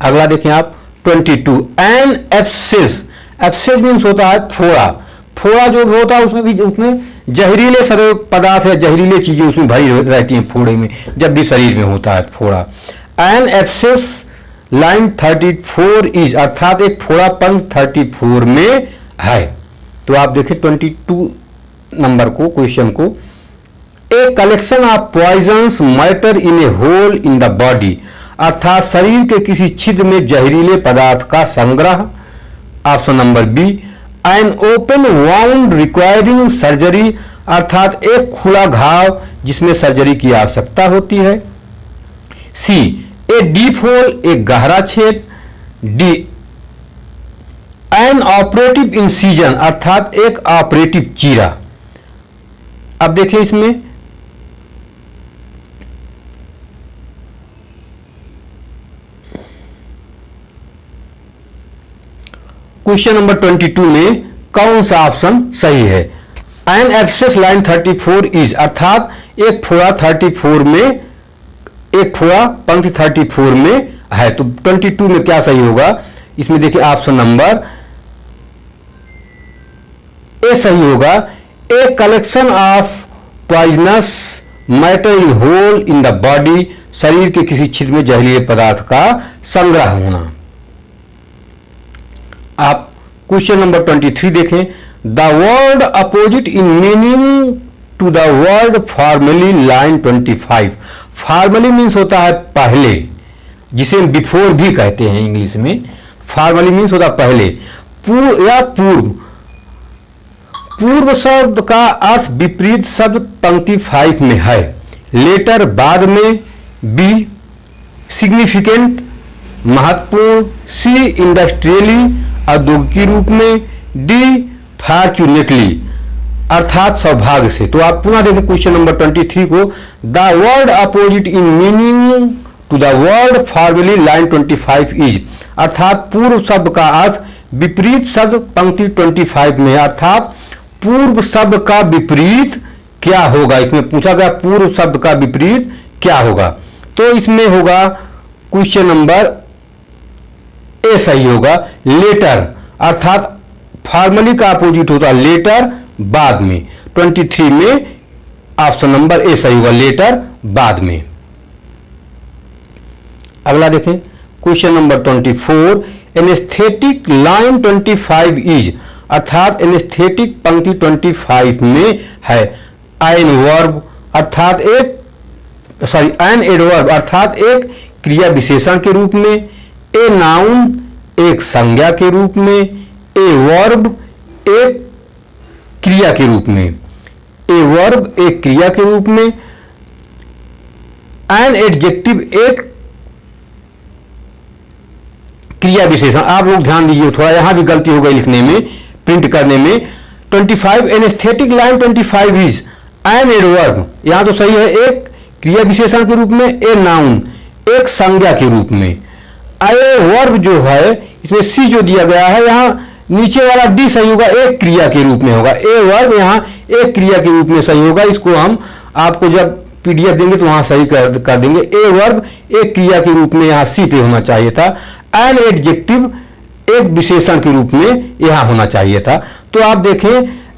अगला देखें आप 22, एन एब्सेस। एब्सेस मीन्स होता है फोड़ा। फोड़ा जो होता है उसमें जहरीले सारे पदार्थ या जहरीले चीजें उसमें भरी रहती हैं फोड़े में, जब भी शरीर में होता है फोड़ा। एन एब्सेस लाइन 34 इज, अर्थात एक फोड़ा पंक्ति 34 में है। तो आप देखें 22 नंबर को, क्वेश्चन को, a collection of poisons matter in a hole in the body, अर्थात शरीर के किसी छिद्र में जहरीले पदार्थ का संग्रह। Option number B, an open wound requiring surgery, अर्थात एक खुला घाव जिसमें सर्जरी की आवश्यकता होती है। सी, ए डीप होल, एक गहरा छेद। डी, एन ऑपरेटिव इंसिजन, अर्थात एक ऑपरेटिव चीरा। अब देखिए इसमें क्वेश्चन नंबर 22 में कौन सा ऑप्शन सही है। एन एब्सेस लाइन 34 इज, अर्थात एक फोड़ा 34 में, एक फोड़ा पंक्ति 34 में है। तो 22 में क्या सही होगा। इसमें देखिए ऑप्शन नंबर ए सही होगा। A collection of poisonous matter in hole in the body, शरीर के किसी छिद्र में जहरीले पदार्थ का संग्रह होना। आप क्वेश्चन नंबर 23 देखें, the word opposite in meaning to the word formerly line 25। Formerly means होता है पहले, जिसे हम बिफोर भी कहते हैं इंग्लिश में। फॉर्मली मीन्स होता है पहले। पूर्व या पूर्व, पूर्व शब्द का अर्थ विपरीत शब्द पंक्ति 5 में है। लेटर बाद में। बी, सिग्निफिकेंट, महत्वपूर्ण। सी, इंडस्ट्रियली, औद्योगिक रूप में। डी, फॉर्चुनेटली, अर्थात सौभाग्य से। तो आप पुनः देखें क्वेश्चन नंबर 23 को, the word opposite in meaning to the word formerly line 25 is, अर्थात पूर्व शब्द का अर्थ विपरीत शब्द पंक्ति 25 में है। अर्थात पूर्व शब्द का विपरीत क्या होगा, इसमें पूछा गया पूर्व शब्द का विपरीत क्या होगा। तो इसमें होगा क्वेश्चन नंबर ए सही होगा, लेटर, अर्थात फॉर्मली का अपोजिट होता है लेटर बाद में। 23 में ऑप्शन नंबर ए सही होगा, लेटर बाद में। अगला देखें question number 24, anaesthetic line 25 is, अर्थात एनेस्थेटिक पंक्ति 25 में है। एन वर्ब, अर्थात एन एडवर्ब, अर्थात एक क्रिया विशेषण के रूप में। ए नाउन, एक संज्ञा के रूप में। ए वर्ब, एक क्रिया के रूप में। ए वर्ब, एक क्रिया के रूप में। एन एडजेक्टिव, एक क्रिया विशेषण। आप लोग ध्यान दीजिए, थोड़ा यहां भी गलती हो गई लिखने में, प्रिंट करने में। 25 anaesthetic line 25 is an adverb, यहां तो सही है, एक क्रिया विशेषण के रूप में। ए नाउन, एक संज्ञा के रूप में। ए वर्ब जो है, इसमें सी जो दिया गया है, यहां नीचे वाला डी सही होगा, एक क्रिया के रूप में होगा। ए वर्ब यहां एक क्रिया के रूप में सही होगा। इसको हम आपको जब पीडीएफ देंगे तो वहां सही कर देंगे। ए वर्ब एक क्रिया के रूप में यहां सी पे होना चाहिए था। एन एडजेक्टिव एक विशेषण के रूप में यहां होना चाहिए था। तो आप देखें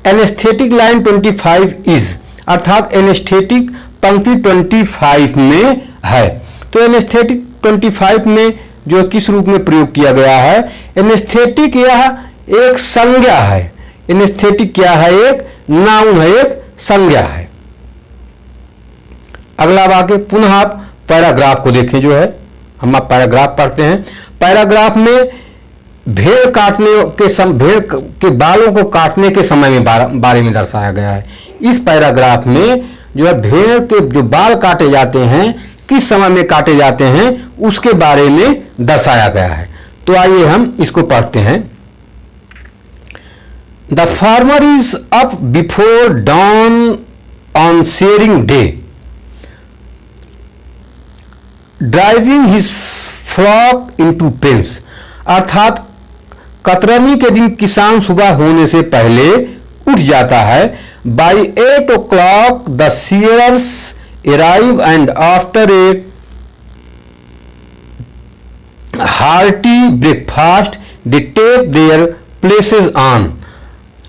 एनेस्थेटिक लाइन 25 इज, अर्थात एनेस्थेटिक पंक्ति 25 में है। तो एनेस्थेटिक 25 में जो किस रूप में प्रयोग किया गया है, एनेस्थेटिक यह एक संज्ञा है, एनेस्थेटिक क्या है? एक नाउन है, एक संज्ञा है। अगला वाक्य, पुनः आप पैराग्राफ को देखें। जो है हम आप पैराग्राफ पढ़ते हैं। पैराग्राफ में भेड़ काटने के भेड़ के बालों को काटने के समय में बारे में दर्शाया गया है। इस पैराग्राफ में जो है भेड़ के जो बाल काटे जाते हैं, किस समय में काटे जाते हैं, उसके बारे में दर्शाया गया है। तो आइए हम इसको पढ़ते हैं। The farmer is up before dawn on shearing day, driving his flock into pens. अर्थात कतरनी के दिन किसान सुबह होने से पहले उठ जाता है। By 8 o'clock the shearers arrive and after a hearty breakfast they take their places on।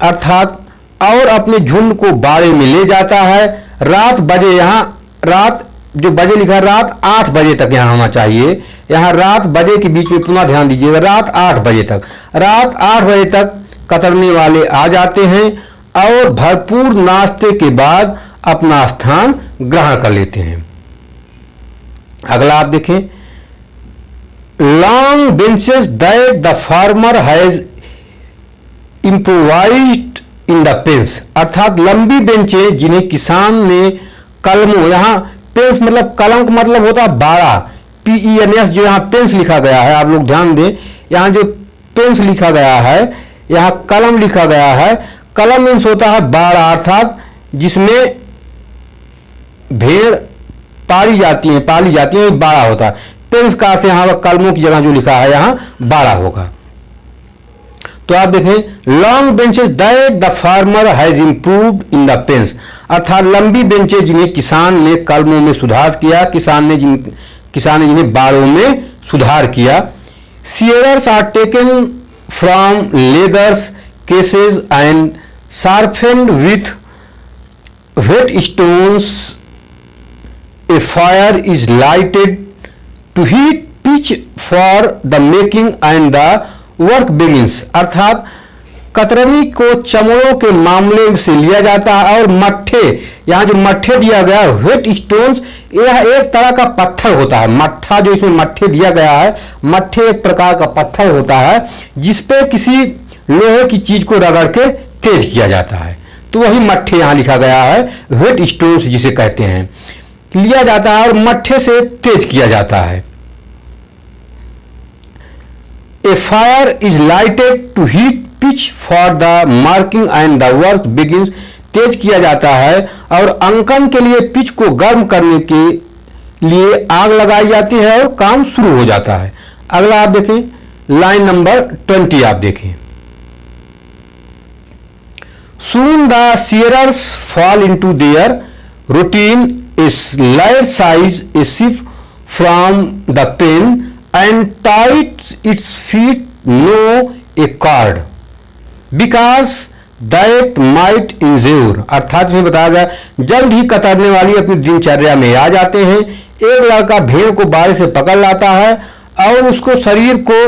अर्थात और अपने झुंड को बाड़े में ले जाता है। रात बजे, यहाँ रात जो बजे लिखा है, रात 8 बजे तक यहाँ होना चाहिए। यहाँ रात बजे के बीच में पुनः ध्यान दीजिएगा, रात 8 बजे तक। रात 8 बजे तक कतरने वाले आ जाते हैं और भरपूर नाश्ते के बाद अपना स्थान ग्रहण कर लेते हैं। अगला आप देखें, long benches that the farmer has improvised in the pens. अर्थात लंबी बेंचें जिन्हें किसान ने कलमों, यहाँ पेन्स मतलब कलम का मतलब होता है बाड़ा, PENS, जो यहाँ पेन्स लिखा गया है, आप लोग ध्यान दें, यहाँ जो पेन्स लिखा गया है, यहाँ कलम लिखा गया है। कलम मीन्स होता है बाड़ा, अर्थात जिसमें भेड़ पाली जाती है बाड़ा होता है। पेन्स का अर्थ यहाँ कलमों की जगह जो लिखा है यहाँ बाड़ा होगा। तो आप देखें, long benches that the farmer has improved in the pens. अर्थात लंबी बेंचें जिन्हें किसान ने कलमों में सुधार किया, किसान ने जिन्हें बाड़ों में सुधार किया। shearers are taken from leathers cases and sharpened with whetstones. A fire is lighted to heat pitch for the making and the work begins। अर्थात कतरनी को चमड़ों के मामले से लिया जाता है और मट्ठे, यहाँ जो मट्ठे दिया गया है व्हेट स्टोन्स, यह एक तरह का पत्थर होता है। मट्ठा जो इसमें मट्ठे दिया गया है, मट्ठे एक प्रकार का पत्थर होता है जिसपे किसी लोहे की चीज को रगड़ के तेज किया जाता है। तो वही मट्ठे यहाँ लिखा गया है, व्हेट स्टोन्स जिसे कहते हैं, लिया जाता है और मट्ठे से तेज किया जाता है। A fire is lighted to heat pitch for the marking and the work begins। तेज किया जाता है और अंकन के लिए पिच को गर्म करने के लिए आग लगाई जाती है और काम शुरू हो जाता है। अगला आप देखें, लाइन नंबर 20 आप देखें। Soon the shearers fall into their routine, a slight size a sheep from the pen and ties its feet no a cord because that might injure। अर्थात इसमें बताया गया, जल्द ही कतरने वाली अपनी दिनचर्या में आ जाते हैं। एक लड़का भेड़ को बाड़े से पकड़ लाता है और उसको शरीर को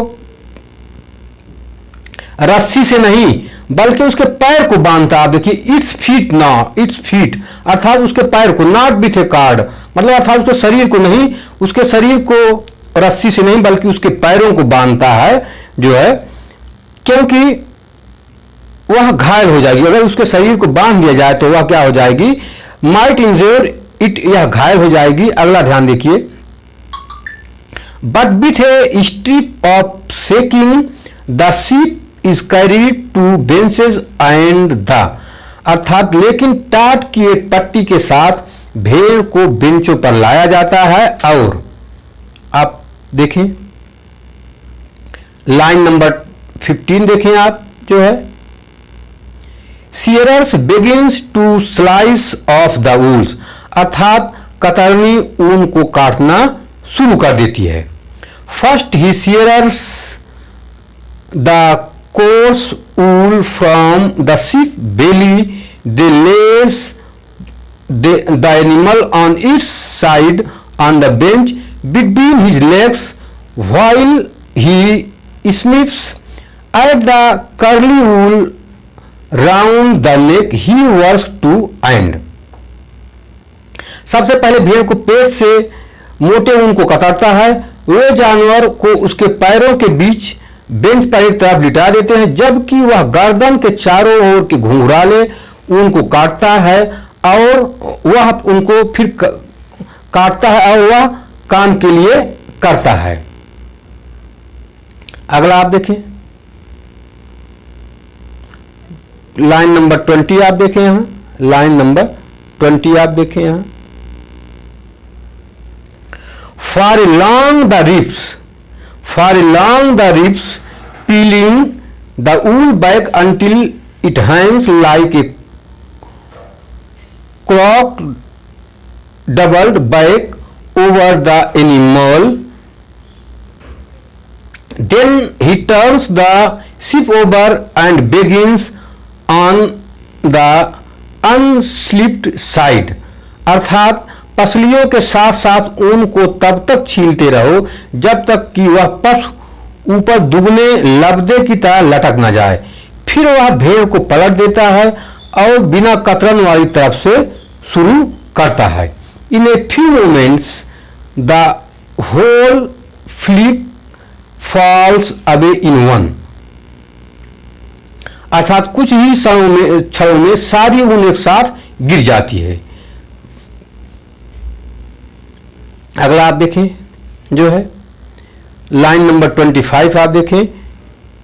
रस्सी से नहीं बल्कि उसके पैर को बांधता है। आप देखिए, इट्स फीट अर्थात उसके पैर को, नॉट विथ ए कार्ड मतलब अर्थात उसके शरीर को नहीं, उसके शरीर को रस्सी से नहीं बल्कि उसके पैरों को बांधता है जो है, क्योंकि वह घायल हो जाएगी। अगर उसके शरीर को बांध दिया जाए तो वह क्या हो जाएगी, माइट इंजर इट, यह घायल हो जाएगी। अगला ध्यान देखिए, but with a strip of shaking the sheep is carried to benches and the. अर्थात लेकिन टाट की एक पट्टी के साथ भेड़ को बेंचों पर लाया जाता है। और आप देखें लाइन नंबर 15 देखें आप जो है, shearers begins to slice off the wools। अर्थात कतरनी ऊन को काटना शुरू कर देती है। First he shearers the coarse wool from the sheep belly, they lays the animal on its side on the bench between his legs while he sniffs at the curly wool round the neck he works to end. सबसे पहले भेड़ को पेट से मोटे ऊन को कतरता है। वे जानवर को उसके पैरों के बीच बेंच पर एक तरफ लिटा देते हैं, जबकि वह गर्दन के चारों ओर के घुंघराले ऊन को काटता है और वह उनको फिर काटता है और वह काम के लिए करता है। अगला आप देखें, लाइन नंबर 20 आप देखें यहां, लाइन नंबर 20 आप देखें यहां। Far along the ribs, peeling the wool back until it hangs like a clock doubled back over the animal. Then he turns the sheep over and begins on the unslipped side. अर्थात पसलियों के साथ साथ ऊन को तब तक छीलते रहो जब तक कि वह पशु ऊपर दुगने लबदे की तरह लटक न जाए। फिर वह भेड़ को पलट देता है और बिना कतरन वाली तरफ से शुरू करता है। In a few moments the whole fleece falls away in one. अर्थात कुछ ही क्षणों में सारी ऊन एक साथ गिर जाती है। अगला आप देखें जो है लाइन नंबर 25 आप देखें,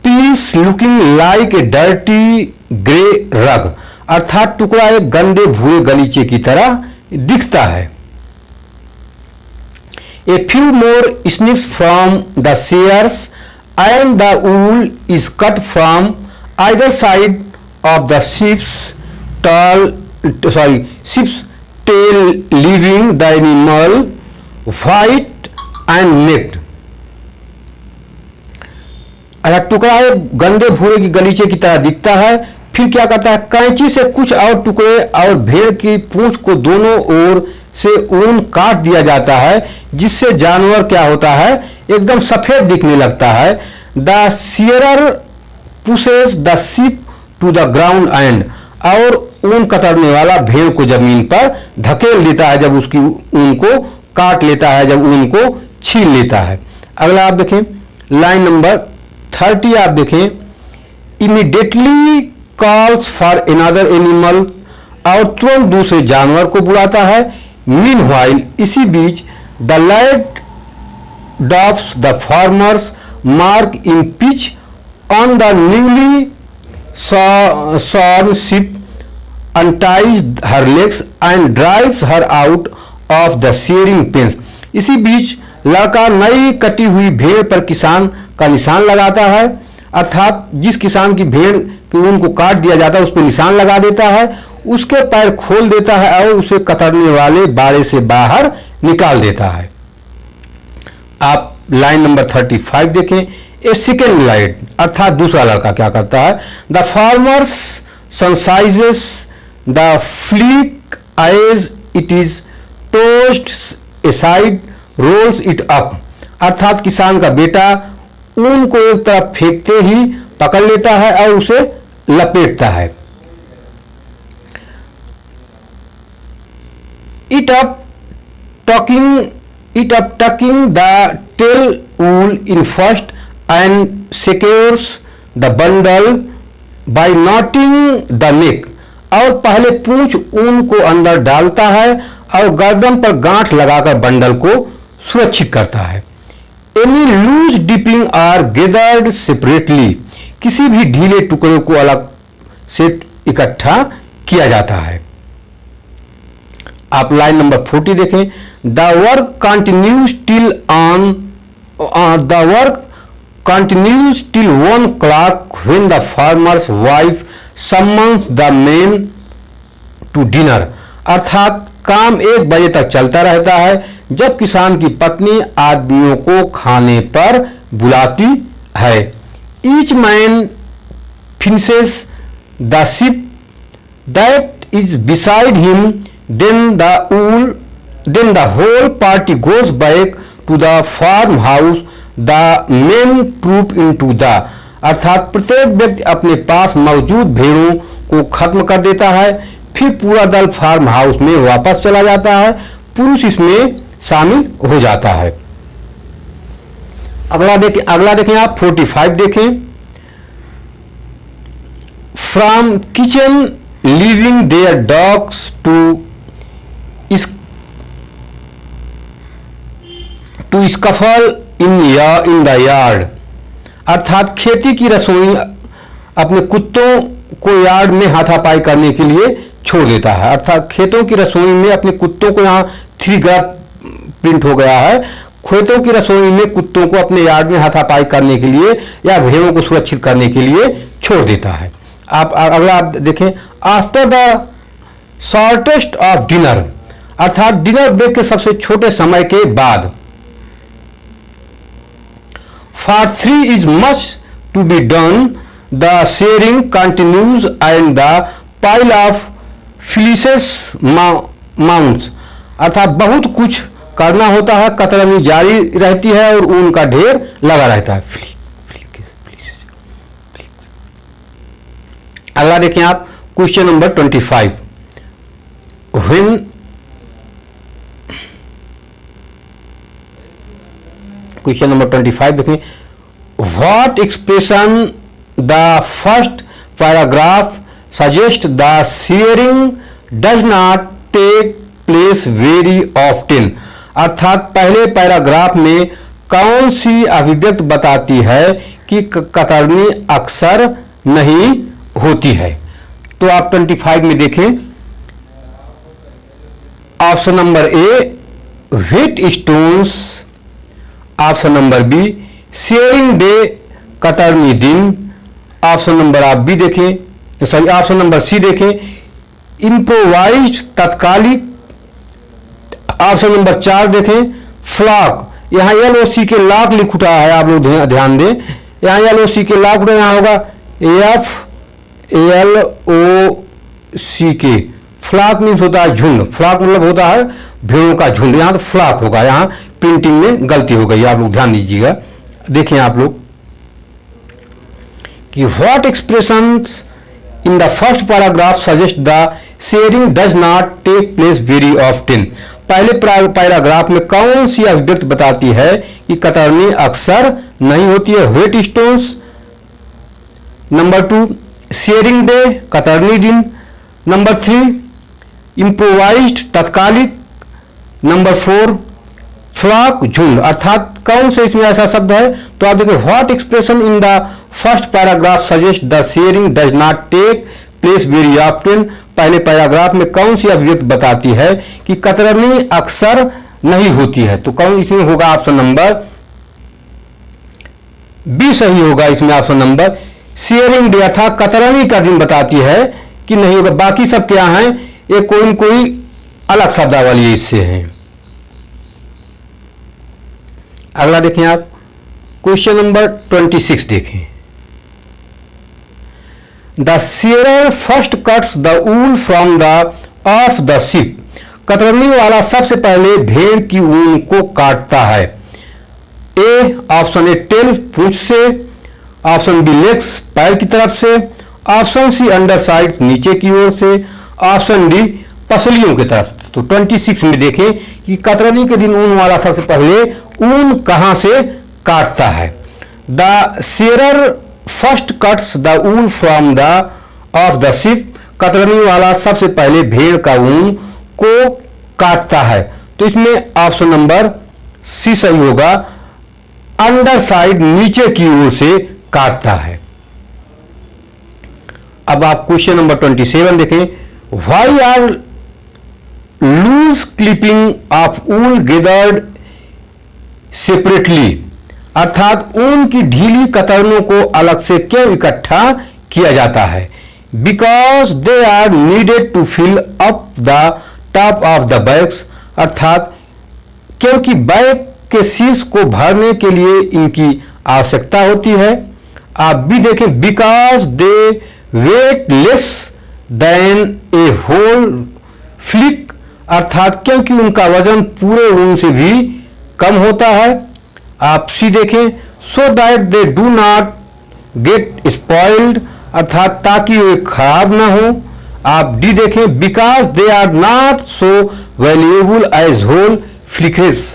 piece looking like a dirty grey rug. अर्थात टुकड़ा एक गंदे भूरे गलीचे की तरह दिखता है। A few more snips from the shears and the wool is cut from either side of the sheep's tail leaving the animal white and naked. अगर टुकड़ा एक गंदे भूरे की गलीचे की तरह दिखता है, फिर क्या करता है, कैंची से कुछ और टुकड़े और भेड़ की पूंछ को दोनों ओर से ऊन काट दिया जाता है, जिससे जानवर क्या होता है, एकदम सफेद दिखने लगता है। The shearer pushes the sheep to the ground and. और ऊन कतरने वाला भेड़ को जमीन पर धकेल देता है जब उसकी ऊन को काट लेता है, जब ऊन को छील लेता है। अगला आप देखें लाइन नंबर 30 आप देखें, immediately calls for another animal. और तुरंत दूसरे जानवर को बुलाता है। मीनवाइल इसी बीच the lad doffs the farmer's mark in pitch on the newly shorn sheep, unties her legs and drives her out of the shearing pens। इसी बीच लड़का नई कटी हुई भेड़ पर किसान का निशान लगाता है। अर्थात जिस किसान की भेड़ की ऊन को काट दिया जाता है उस पर निशान लगा देता है, उसके पैर खोल देता है और उसे कतरने वाले बाड़े से बाहर निकाल देता है। आप लाइन नंबर 35 देखें, ए सेकेंड लाइट अर्थात दूसरा लड़का क्या करता है, the farmer's son seizes the fleece as it is tossed aside rolls it up. अर्थात किसान का बेटा ऊन को एक तरफ फेंकते ही पकड़ लेता है और उसे लपेटता है। It up tucking the tail wool in first and secures the bundle by knotting the neck. और पहले पूंछ ऊन को अंदर डालता है और गर्दन पर गांठ लगाकर बंडल को सुरक्षित करता है। Any loose dipping are gathered separately. किसी भी ढीले टुकड़े को अलग से इकट्ठा किया जाता है। आप लाइन नंबर 40 देखें, the work continues till 1 o'clock when the farmer's wife summons the men to dinner। अर्थात काम 1 बजे तक चलता रहता है जब किसान की पत्नी आदमियों को खाने पर बुलाती है। Each man finishes the sheep that is beside him, then the whole party goes back to the farm house, the men troop in to the. अर्थात प्रत्येक व्यक्ति अपने पास मौजूद भेड़ों को खत्म कर देता है। फिर पूरा दल फार्म हाउस में वापस चला जाता है। पुरुष इसमें शामिल हो जाता है। अगला देखें आप 45 देखें। From kitchen leaving their dogs to scuffle in the yard, अर्थात खेती की रसोई अपने कुत्तों को यार्ड में हाथापाई करने के लिए छोड़ देता है। अर्थात खेतों की रसोई में अपने कुत्तों को, यहाँ 3 ग्राफ प्रिंट हो गया है, खेतों की रसोई में कुत्तों को अपने यार्ड में हाथापाई करने के लिए या भेड़ों को सुरक्षित करने के लिए छोड़ देता है। आप अगला देखें। After the shortest of dinner, अर्थात डिनर ब्रेक के सबसे छोटे समय के बाद। For 3 is much to be done, the shearing continues and the pile of fleeces mounts, अर्थात बहुत कुछ करना होता है, कतरनी जारी रहती है और ऊन का ढेर लगा रहता है। अगला देखें आप क्वेश्चन नंबर 25। क्वेश्चन नंबर 25 देखें। What expression the first paragraph suggest the shearing does not take place very often, अर्थात पहले पैराग्राफ में कौन सी अभिव्यक्ति बताती है कि कतरनी अक्सर नहीं होती है। तो आप 25 में देखें। Option number A wheat stones, option number be sharing day कतरनी दिन, ऑप्शन नंबर आप बी देखें, सॉरी ऑप्शन नंबर सी देखें इम्प्रोवाइज्ड तत्कालिक, ऑप्शन नंबर 4 देखें फ्लॉक। यहां LOC के लॉक लिख उठा है, आप लोग ध्यान दें, यहां LOC के लॉक उठा, यहां होगा FLOCK। फ्लॉक मीन्स होता है झुंड, फ्लॉक मतलब होता है भेड़ों का झुंड, यहां तो फ्लॉक होगा, यहां प्रिंटिंग में गलती हो गई, आप लोग ध्यान दीजिएगा। देखें आप लोग कि what expressions in the first paragraph suggest the shearing does not take place very often, पहले पैराग्राफ में कौन सी अभिव्यक्ति बताती है कि कतरनी अक्सर नहीं होती है। Wheat stones, number 2 sharing day कतरनी दिन, नंबर 3 इम्प्रोवाइज्ड तत्कालिक, नंबर 4 फ्लॉक झुंड, अर्थात कौन से इसमें ऐसा शब्द है। तो आप देखिए what expression in the first paragraph suggest the shearing does not take place very often, पहले पैराग्राफ में कौन सी अभिव्यक्ति बताती है कि कतरनी अक्सर नहीं होती है। तो कौन इसमें होगा, ऑप्शन नंबर बी सही होगा। इसमें ऑप्शन नंबर शेयरिंग डे अर्थात कतरनी का दिन बताती है कि नहीं होगा। बाकी सब क्या हैं, ये कोई अलग शब्दावली इससे है। अगला देखें आप क्वेश्चन नंबर 26 देखें। The share first cuts the wool from the of the ship, कतरनी वाला सबसे पहले भेड़ की ऊन को काटता है। ए ऑप्शन ए टेल पूंछ से, ऑप्शन बी लेग्स पैर की तरफ से, ऑप्शन सी अंडर साइड नीचे की ओर से, ऑप्शन डी पसलियों की तरफ। तो 26 में देखें कि कतरनी के दिन ऊन वाला सबसे पहले ऊन कहां से काटता है। The share first cuts the wool from the of the ship, कतरनी वाला सबसे पहले भेड़ का ऊन को काटता है। तो इसमें ऑप्शन नंबर सी सही होगा, अंडर साइड नीचे की ओर से काटता है। अब आप क्वेश्चन नंबर 27 देखें। Why are loose clipping of wool gathered separately, अर्थात ऊन की ढीली कतरनों को अलग से क्यों इकट्ठा किया जाता है। Because they are needed to fill up the top of the bags, अर्थात क्योंकि बैग के शीर्ष को भरने के लिए इनकी आवश्यकता होती है। आप भी देखें because they weight less than a whole fleece, अर्थात क्योंकि उनका वजन पूरे ऊन से भी कम होता है। आप सी देखें so that they do not get spoiled, अर्थात ताकि वे खराब ना हो। आप डी देखें, because they are not so valuable as whole fleeces,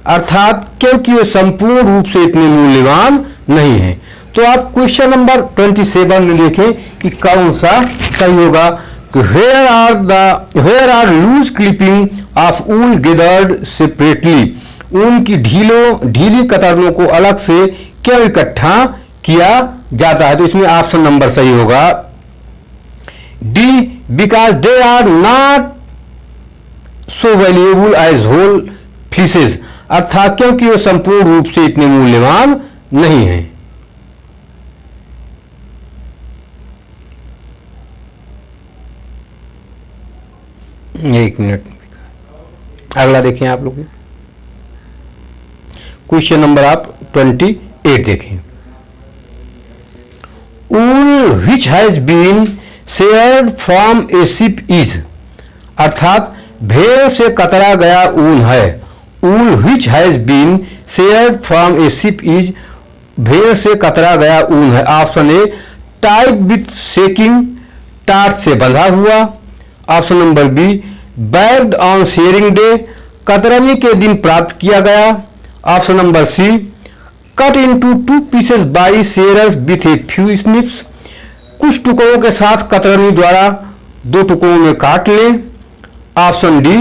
अर्थात क्योंकि वे संपूर्ण रूप से इतने मूल्यवान नहीं हैं। तो आप क्वेश्चन नंबर 27 में देखें कि कौन सा सही होगा। Where are loose clipping of ऊन गेदर्ड सेपरेटली, ऊन की ढीली कतरनों को अलग से क्यों इकट्ठा किया जाता है। तो इसमें ऑप्शन नंबर सही होगा D, because they are not so valuable as whole fleeces, अर्थात क्योंकि वो संपूर्ण रूप से इतने मूल्यवान नहीं हैं। एक मिनट, अगला देखें आप लोग क्वेश्चन नंबर आप 28 देखें। Wool which has been sheared from a sheep is, अर्थात भेड़ से कतरा गया ऊन है। Wool which has been sheared from a sheep is, भेड़ से कतरा गया ऊन है। Option A tied with sacking, टाट से बंधा हुआ। Option number B bagged on shearing day, कतरनी के दिन प्राप्त किया गया। Option number C cut into 2 pieces by shearers with a few snips, कुछ टुकड़ों के साथ कतरनी द्वारा 2 टुकड़ों में काट लें। Option D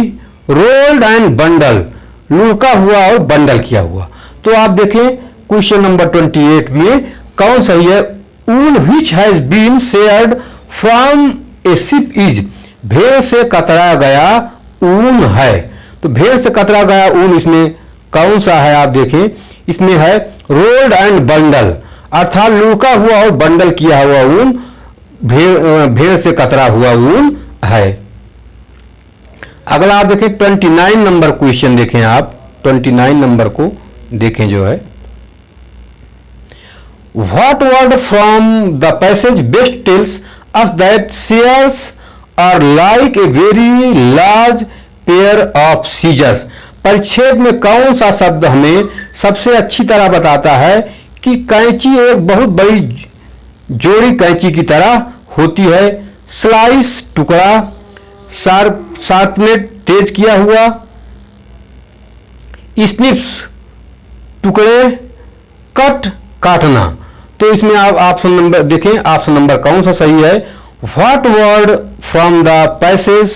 rolled and bundle, लुढ़का हुआ और बंडल किया हुआ। तो आप देखें क्वेश्चन नंबर 28 में कौन सही है। ऊन which has been sheared from a sheep is, भेड़ से कतरा गया ऊन है। तो भेड़ से कतरा गया ऊन इसमें कौन सा है आप देखें, इसमें है रोल्ड एंड बंडल, अर्थात लुढ़का हुआ और बंडल किया हुआ ऊन भेड़ से कतरा हुआ ऊन है। अगला आप देखें 29 नंबर क्वेश्चन देखें आप 29 नंबर को देखें जो है। What word from the passage best tells us that shears are like a very large pair of scissors, परिच्छेद में कौन सा शब्द हमें सबसे अच्छी तरह बताता है कि कैंची एक बहुत बड़ी जोड़ी कैंची की तरह होती है। स्लाइस टुकड़ा, शार्पनेट तेज किया हुआ, स्निप्स टुकड़े, कट काटना। तो इसमें आप ऑप्शन नंबर देखें, ऑप्शन नंबर कौन सा सही है। What word from the passage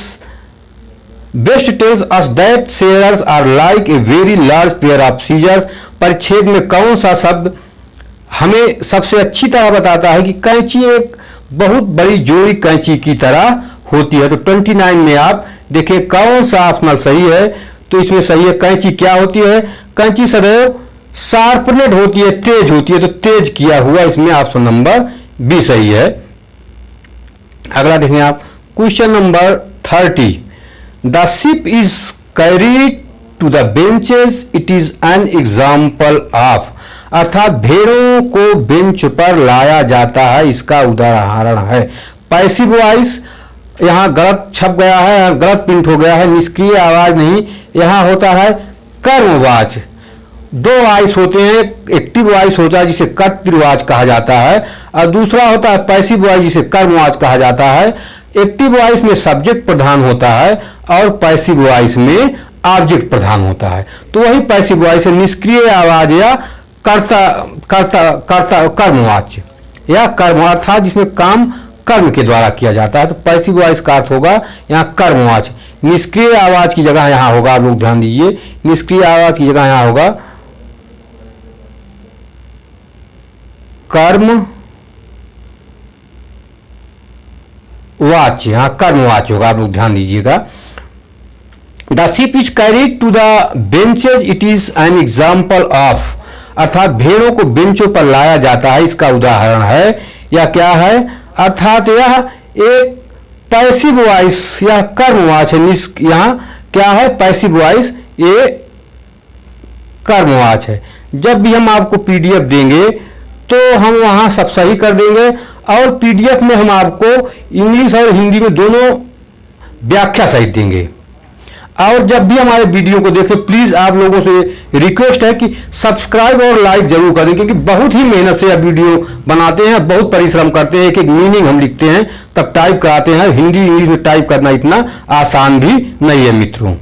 best tells us that shears are like a very large pair of scissors, परिच्छेद में कौन सा शब्द हमें सबसे अच्छी तरह बताता है कि कैंची एक बहुत बड़ी जोड़ी कैंची की तरह होती है। तो 29 में आप देखिए कौन सा ऑप्शनल सही है। तो इसमें सही है कैंची क्या होती है, कैंची सदैव शार्पनेट होती है, तेज होती है। तो तेज किया हुआ, इसमें ऑप्शन नंबर बी सही है। अगला देखें आप question number 30। The sheep is carried to the benches, it is an example of, अर्थात भेड़ों को बेंच पर लाया जाता है, इसका उदाहरण है। पैसिव वॉइस यहाँ गलत छप गया है, गलत प्रिंट हो गया है, निष्क्रिय आवाज नहीं, यहाँ होता है कर्मवाच। 2 वॉइस होते हैं, एक्टिव वॉइस होता है जिसे कर्तृ वॉइस कहा जाता है, और दूसरा होता है पैसिव वॉइस जिसे कर्म वॉइस कहा जाता है। एक्टिव वॉइस में सब्जेक्ट प्रधान होता है और पैसिव वॉइस में ऑब्जेक्ट प्रधान होता है। तो वही पैसिव वॉइस है, निष्क्रिय आवाज या कर्मवाच्य या कर्म, अर्थात जिसमें काम कर्म के द्वारा किया जाता है। तो पैसिव वॉइस का अर्थ होगा यहाँ कर्मवाच्य। निष्क्रिय आवाज की जगह यहाँ होगा, आप लोग ध्यान दीजिए, निष्क्रिय आवाज की जगह यहाँ होगा कर्म वाच्य, यहाँ कर्मवाच्य होगा, आप लोग ध्यान दीजिएगा। The sheep is carried to the benches, it is an example of, अर्थात भेड़ों को बेंचों पर लाया जाता है, इसका उदाहरण है। यह क्या है, अर्थात यह एक पैसिव वॉइस या कर्मवाच है। यहाँ क्या है, पैसिव वॉइस, ये कर्मवाच है। जब भी हम आपको पीडीएफ देंगे तो हम वहाँ सब सही कर देंगे, और पीडीएफ में हम आपको इंग्लिश और हिंदी में दोनों व्याख्या सहित देंगे। और जब भी हमारे वीडियो को देखें प्लीज आप लोगों से रिक्वेस्ट है कि सब्सक्राइब और लाइक जरूर करें, क्योंकि बहुत ही मेहनत से यह वीडियो बनाते हैं, बहुत परिश्रम करते हैं, एक एक मीनिंग हम लिखते हैं तब टाइप कराते हैं। हिंदी इंग्लिश में टाइप करना इतना आसान भी नहीं है मित्रों।